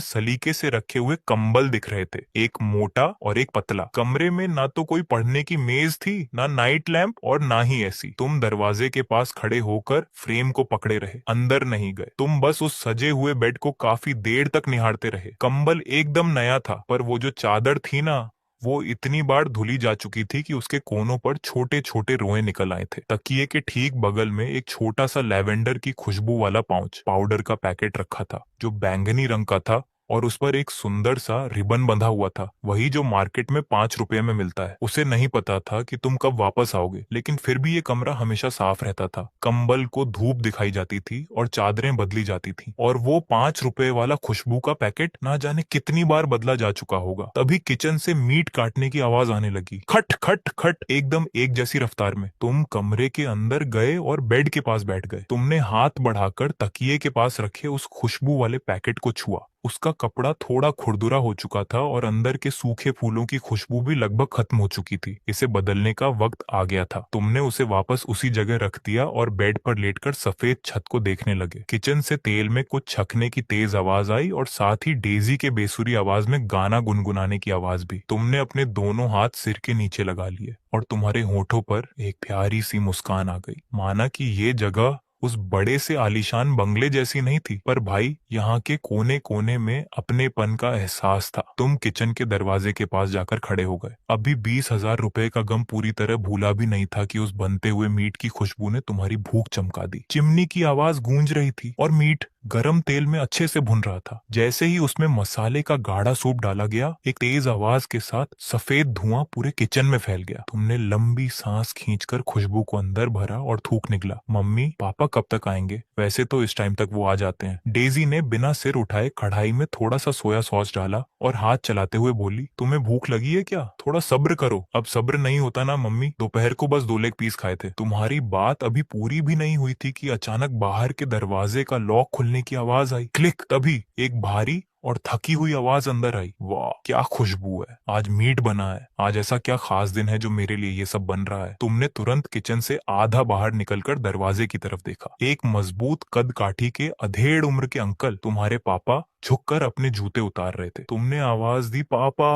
सलीके से रखे हुए कंबल दिख रहे थे, एक मोटा और एक पतला। कमरे में ना तो कोई पढ़ने की मेज थी, ना नाइट लैंप और ना ही एसी। तुम दरवाजे के पास खड़े होकर फ्रेम को पकड़े रहे, अंदर नहीं गए। तुम बस उस सजे हुए बेड को काफी देर तक निहारते रहे। कंबल एकदम नया था, पर वो जो चादर थी ना, वो इतनी बार धुली जा चुकी थी कि उसके कोनों पर छोटे छोटे रोए निकल आए थे। तकिए के ठीक बगल में एक छोटा सा लैवेंडर की खुशबू वाला पाउच पाउडर का पैकेट रखा था जो बैंगनी रंग का था और उस पर एक सुंदर सा रिबन बंधा हुआ था, वही जो मार्केट में 5 रुपए में मिलता है। उसे नहीं पता था कि तुम कब वापस आओगे, लेकिन फिर भी ये कमरा हमेशा साफ रहता था। कंबल को धूप दिखाई जाती थी और चादरें बदली जाती थी और वो 5 रुपए वाला खुशबू का पैकेट ना जाने कितनी बार बदला जा चुका होगा। तभी किचन से मीट काटने की आवाज आने लगी, खट खट खट, एकदम एक जैसी रफ्तार में। तुम कमरे के अंदर गए और बेड के पास बैठ गए। तुमने हाथ बढ़ाकर तकिए के पास रखे उस खुशबू वाले पैकेट को छुआ। उसका कपड़ा थोड़ा खुरदुरा हो चुका था और अंदर के सूखे फूलों की खुशबू भी लगभग खत्म हो चुकी थी। इसे बदलने का वक्त आ गया था। तुमने उसे वापस उसी जगह रख दिया और बेड पर लेटकर सफेद छत को देखने लगे। किचन से तेल में कुछ छकने की तेज आवाज आई और साथ ही डेजी के बेसुरी आवाज में गाना गुनगुनाने की आवाज भी। तुमने अपने दोनों हाथ सिर के नीचे लगा लिए और तुम्हारे होठों पर एक प्यारी सी मुस्कान आ गई, माना कि ये जगह उस बड़े से आलीशान बंगले जैसी नहीं थी, पर भाई यहाँ के कोने कोने में अपनेपन का एहसास था। तुम किचन के दरवाजे के पास जाकर खड़े हो गए। अभी 20,000 रुपए का गम पूरी तरह भूला भी नहीं था कि उस बनते हुए मीट की खुशबू ने तुम्हारी भूख चमका दी। चिमनी की आवाज गूंज रही थी और मीट गरम तेल में अच्छे से भुन रहा था। जैसे ही उसमें मसाले का गाढ़ा सूप डाला गया, एक तेज आवाज के साथ सफेद धुआं पूरे किचन में फैल गया। तुमने लंबी सांस खींचकर खुशबू को अंदर भरा और थूक निकला, मम्मी पापा कब तक आएंगे? वैसे तो इस टाइम तक वो आ जाते हैं। डेजी ने बिना सिर उठाए कढ़ाई में थोड़ा सा सोया सॉस डाला और हाथ चलाते हुए बोली, तुम्हें भूख लगी है क्या? थोड़ा सब्र करो। अब सब्र नहीं होता ना मम्मी, दोपहर को बस 2 लेग पीस खाए थे। तुम्हारी बात अभी पूरी भी नहीं हुई थी कि अचानक बाहर के दरवाजे का लॉक खुलने की आवाज आई। क्लिक। तभी एक भारी और थकी हुई आवाज अंदर आई। वाह क्या खुशबू है, आज मीट बना है। आज ऐसा क्या खास दिन है जो मेरे लिए ये सब बन रहा है? तुमने तुरंत किचन से आधा बाहर निकलकर दरवाजे की तरफ देखा। एक मजबूत कद काठी के अधेड़ उम्र के अंकल, तुम्हारे पापा, झुककर अपने जूते उतार रहे थे। तुमने आवाज दी, पापा।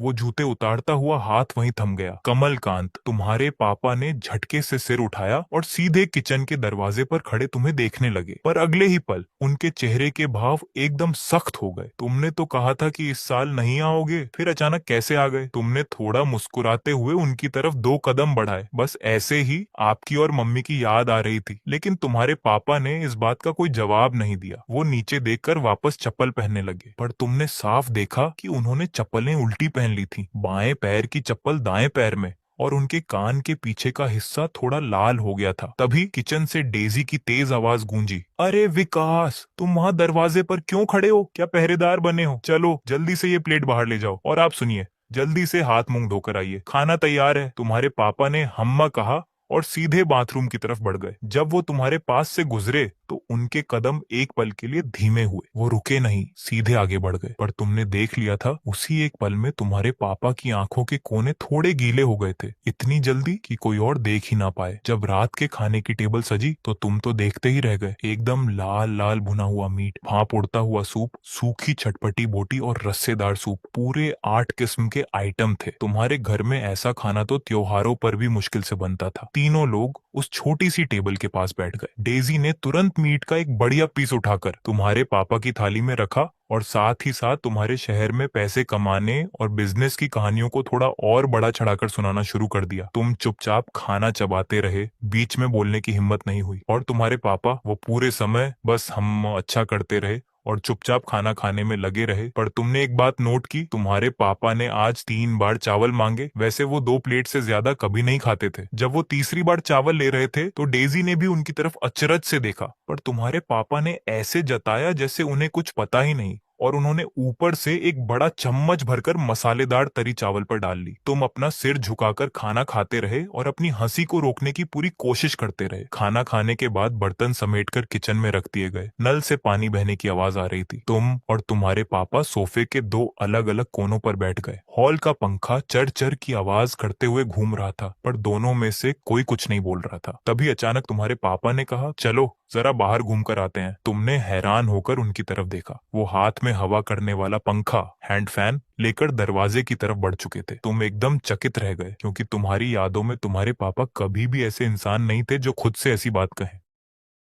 वो जूते उतारता हुआ हाथ वहीं थम गया। कमलकांत, तुम्हारे पापा ने झटके से सिर उठाया और सीधे किचन के दरवाजे पर खड़े तुम्हें देखने लगे, पर अगले ही पल उनके चेहरे के भाव एकदम सख्त हो गए। तुमने तो कहा था कि इस साल नहीं आओगे, फिर अचानक कैसे आ गए? तुमने थोड़ा मुस्कुराते हुए उनकी तरफ 2 कदम बढ़ाए। बस ऐसे ही, आपकी और मम्मी की याद आ रही थी। लेकिन तुम्हारे पापा ने इस बात का कोई जवाब नहीं दिया। वो नीचे देखकर वापस चप्पल पहनने लगे, पर तुमने साफ देखा कि उन्होंने चप्पलें उल्टी पहन ली थी, बाएं पैर की चप्पल दाएं पैर में, और उनके कान के पीछे का हिस्सा थोड़ा लाल हो गया था। तभी किचन से डेजी की तेज आवाज गूंजी, अरे विकास, तुम वहाँ दरवाजे पर क्यों खड़े हो? क्या पहरेदार बने हो? चलो जल्दी से ये प्लेट बाहर ले जाओ, और आप सुनिए, जल्दी से हाथ मुंह धोकर आइए, खाना तैयार है। तुम्हारे पापा ने हम्मा कहा और सीधे बाथरूम की तरफ बढ़ गए। जब वो तुम्हारे पास से गुजरे तो उनके कदम एक पल के लिए धीमे हुए। वो रुके नहीं, सीधे आगे बढ़ गए। पर तुमने देख लिया था, उसी एक पल में तुम्हारे पापा की आंखों के कोने थोड़े गीले हो गए थे, इतनी जल्दी कि कोई और देख ही ना पाए। जब रात के खाने की टेबल सजी तो तुम तो देखते ही रह गए। एकदम लाल लाल भुना हुआ मीट, भाप उड़ता हुआ सूप, सूखी चटपटी बोटी और रस्सेदार सूप, पूरे 8 किस्म के आइटम थे। तुम्हारे घर में ऐसा खाना तो त्योहारों पर भी मुश्किल से बनता था। तीनों लोग उस छोटी सी टेबल के पास बैठ गए। डेजी ने तुरंत मीट का एक बढ़िया पीस उठाकर तुम्हारे पापा की थाली में रखा और साथ ही साथ तुम्हारे शहर में पैसे कमाने और बिजनेस की कहानियों को थोड़ा और बड़ा चढ़ाकर सुनाना शुरू कर दिया। तुम चुपचाप खाना चबाते रहे, बीच में बोलने की हिम्मत नहीं हुई, और तुम्हारे पापा वो पूरे समय बस हम अच्छा करते रहे और चुपचाप खाना खाने में लगे रहे। पर तुमने एक बात नोट की, तुम्हारे पापा ने आज 3 बार चावल मांगे। वैसे वो 2 प्लेट से ज्यादा कभी नहीं खाते थे। जब वो तीसरी बार चावल ले रहे थे तो डेजी ने भी उनकी तरफ अचरज से देखा, पर तुम्हारे पापा ने ऐसे जताया जैसे उन्हें कुछ पता ही नहीं, और उन्होंने ऊपर से एक बड़ा चम्मच भरकर मसालेदार तरी चावल पर डाल ली। तुम अपना सिर झुकाकर खाना खाते रहे और अपनी हंसी को रोकने की पूरी कोशिश करते रहे। खाना खाने के बाद बर्तन समेटकर किचन में रख दिए गए। नल से पानी बहने की आवाज आ रही थी। तुम और तुम्हारे पापा सोफे के 2 अलग-अलग कोनों पर बैठ गए। हॉल का पंखा चर चर की आवाज करते हुए घूम रहा था, पर दोनों में से कोई कुछ नहीं बोल रहा था। तभी अचानक तुम्हारे पापा ने कहा, चलो जरा बाहर घूम कर आते हैं। तुमने हैरान होकर उनकी तरफ देखा। वो हाथ में हवा करने वाला पंखा, हैंड फैन लेकर दरवाजे की तरफ बढ़ चुके थे। तुम एकदम चकित रह गए, क्योंकि तुम्हारी यादों में तुम्हारे पापा कभी भी ऐसे इंसान नहीं थे जो खुद से ऐसी बात कहें।